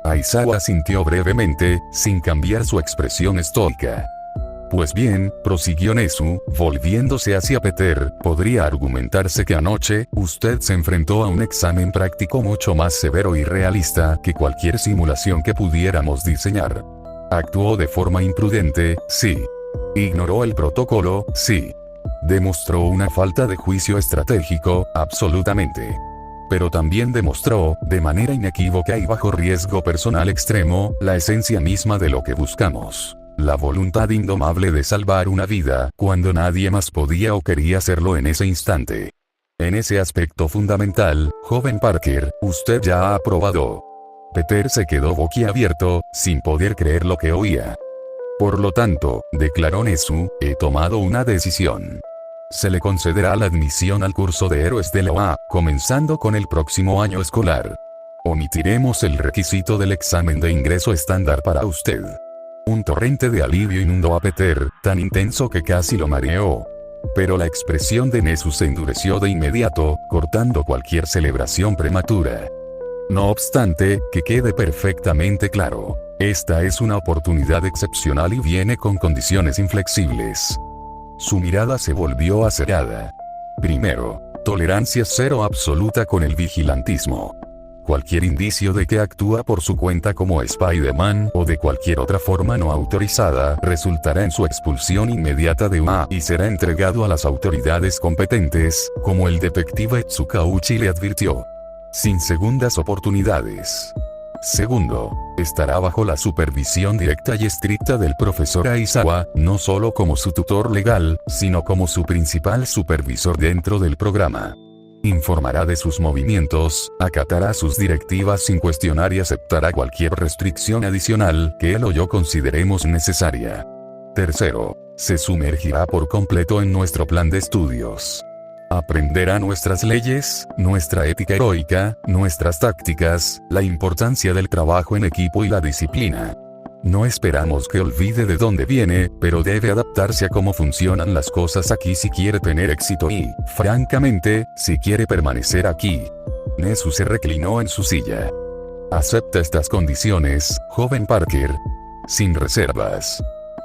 Aizawa sintió brevemente, sin cambiar su expresión estoica. Pues bien, prosiguió Nesu, volviéndose hacia Peter, podría argumentarse que anoche, usted se enfrentó a un examen práctico mucho más severo y realista que cualquier simulación que pudiéramos diseñar. Actuó de forma imprudente, sí. Ignoró el protocolo, sí. Demostró una falta de juicio estratégico, absolutamente. Pero también demostró, de manera inequívoca y bajo riesgo personal extremo, la esencia misma de lo que buscamos. La voluntad indomable de salvar una vida, cuando nadie más podía o quería hacerlo en ese instante. En ese aspecto fundamental, joven Parker, usted ya ha aprobado. Peter se quedó boquiabierto, sin poder creer lo que oía. Por lo tanto, declaró Nesu, he tomado una decisión. Se le concederá la admisión al curso de héroes de la OA, comenzando con el próximo año escolar. Omitiremos el requisito del examen de ingreso estándar para usted. Un torrente de alivio inundó a Peter, tan intenso que casi lo mareó. Pero la expresión de Nesu se endureció de inmediato, cortando cualquier celebración prematura. No obstante, que quede perfectamente claro, esta es una oportunidad excepcional y viene con condiciones inflexibles. Su mirada se volvió acerada. Primero, tolerancia cero absoluta con el vigilantismo. Cualquier indicio de que actúa por su cuenta como Spider-Man o de cualquier otra forma no autorizada resultará en su expulsión inmediata de UA y será entregado a las autoridades competentes, como el detective Tsukauchi le advirtió. Sin segundas oportunidades. Segundo, estará bajo la supervisión directa y estricta del profesor Aizawa, no solo como su tutor legal, sino como su principal supervisor dentro del programa. Informará de sus movimientos, acatará sus directivas sin cuestionar y aceptará cualquier restricción adicional que él o yo consideremos necesaria. Tercero, se sumergirá por completo en nuestro plan de estudios. Aprenderá nuestras leyes, nuestra ética heroica, nuestras tácticas, la importancia del trabajo en equipo y la disciplina. No esperamos que olvide de dónde viene, pero debe adaptarse a cómo funcionan las cosas aquí si quiere tener éxito y, francamente, si quiere permanecer aquí. Nesu se reclinó en su silla. ¿Acepta estas condiciones, joven Parker? Sin reservas.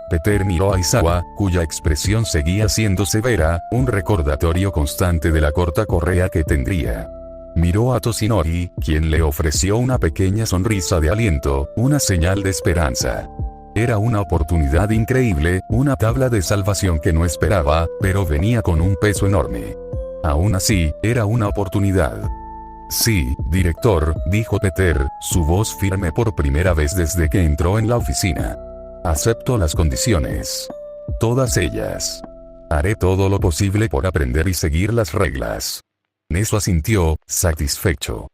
Peter miró a Aizawa, cuya expresión seguía siendo severa, un recordatorio constante de la corta correa que tendría. Miró a Toshinori, quien le ofreció una pequeña sonrisa de aliento, una señal de esperanza. Era una oportunidad increíble, una tabla de salvación que no esperaba, pero venía con un peso enorme. Aún así, era una oportunidad. Sí, director, dijo Peter, su voz firme por primera vez desde que entró en la oficina. Acepto las condiciones. Todas ellas. Haré todo lo posible por aprender y seguir las reglas. Nesu asintió, satisfecho.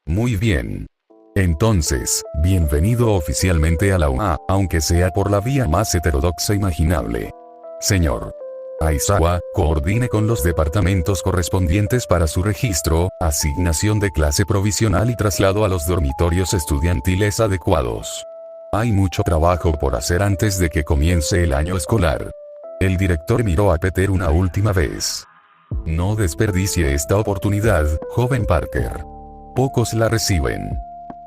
Muy bien. Entonces, bienvenido oficialmente a la UA, aunque sea por la vía más heterodoxa imaginable. Señor Aizawa, coordine con los departamentos correspondientes para su registro, asignación de clase provisional y traslado a los dormitorios estudiantiles adecuados. Hay mucho trabajo por hacer antes de que comience el año escolar. El director miró a Peter una última vez. No desperdicie esta oportunidad, joven Parker. Pocos la reciben.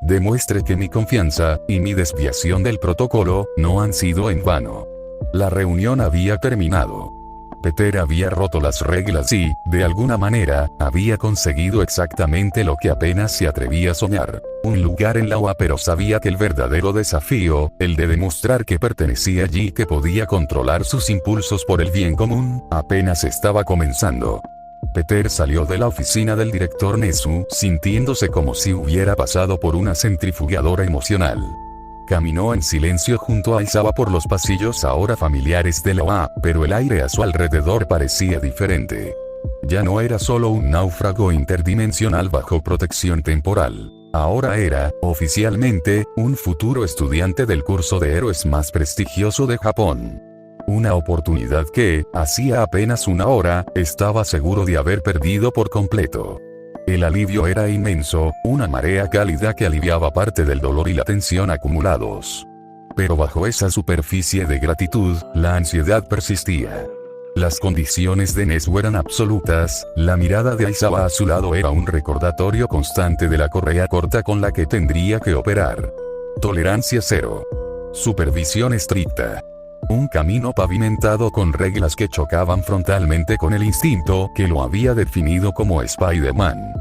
Demuestre que mi confianza, y mi desviación del protocolo, no han sido en vano. La reunión había terminado. Peter había roto las reglas y, de alguna manera, había conseguido exactamente lo que apenas se atrevía a soñar. Un lugar en la OA, pero sabía que el verdadero desafío, el de demostrar que pertenecía allí y que podía controlar sus impulsos por el bien común, apenas estaba comenzando. Peter salió de la oficina del director Nezu, sintiéndose como si hubiera pasado por una centrifugadora emocional. Caminó en silencio junto a Aizawa por los pasillos ahora familiares de la OA, pero el aire a su alrededor parecía diferente. Ya no era solo un náufrago interdimensional bajo protección temporal. Ahora era, oficialmente, un futuro estudiante del curso de héroes más prestigioso de Japón. Una oportunidad que, hacía apenas una hora, estaba seguro de haber perdido por completo. El alivio era inmenso, una marea cálida que aliviaba parte del dolor y la tensión acumulados. Pero bajo esa superficie de gratitud, la ansiedad persistía. Las condiciones de Nezu eran absolutas, la mirada de Aizawa a su lado era un recordatorio constante de la correa corta con la que tendría que operar. Tolerancia cero. Supervisión estricta. Un camino pavimentado con reglas que chocaban frontalmente con el instinto que lo había definido como Spider-Man.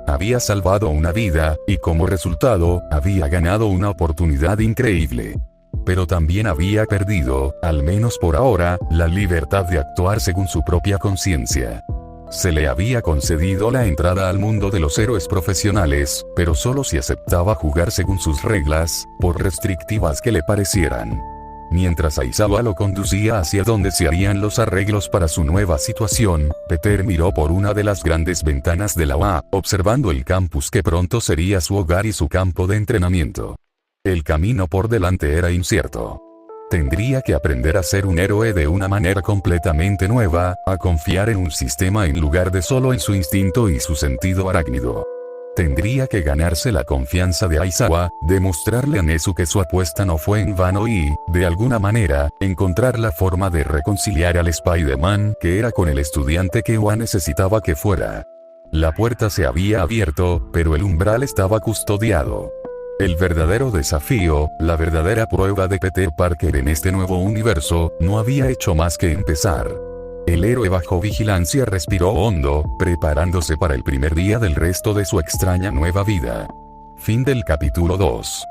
Había salvado una vida, y como resultado, había ganado una oportunidad increíble. Pero también había perdido, al menos por ahora, la libertad de actuar según su propia conciencia. Se le había concedido la entrada al mundo de los héroes profesionales, pero solo si aceptaba jugar según sus reglas, por restrictivas que le parecieran. Mientras Aizawa lo conducía hacia donde se harían los arreglos para su nueva situación, Peter miró por una de las grandes ventanas de la OA, observando el campus que pronto sería su hogar y su campo de entrenamiento. El camino por delante era incierto. Tendría que aprender a ser un héroe de una manera completamente nueva, a confiar en un sistema en lugar de solo en su instinto y su sentido arácnido. Tendría que ganarse la confianza de Aizawa, demostrarle a Nezu que su apuesta no fue en vano y, de alguna manera, encontrar la forma de reconciliar al Spider-Man que era con el estudiante que OA necesitaba que fuera. La puerta se había abierto, pero el umbral estaba custodiado. El verdadero desafío, la verdadera prueba de Peter Parker en este nuevo universo, no había hecho más que empezar. El héroe bajo vigilancia respiró hondo, preparándose para el primer día del resto de su extraña nueva vida. Fin del capítulo 2.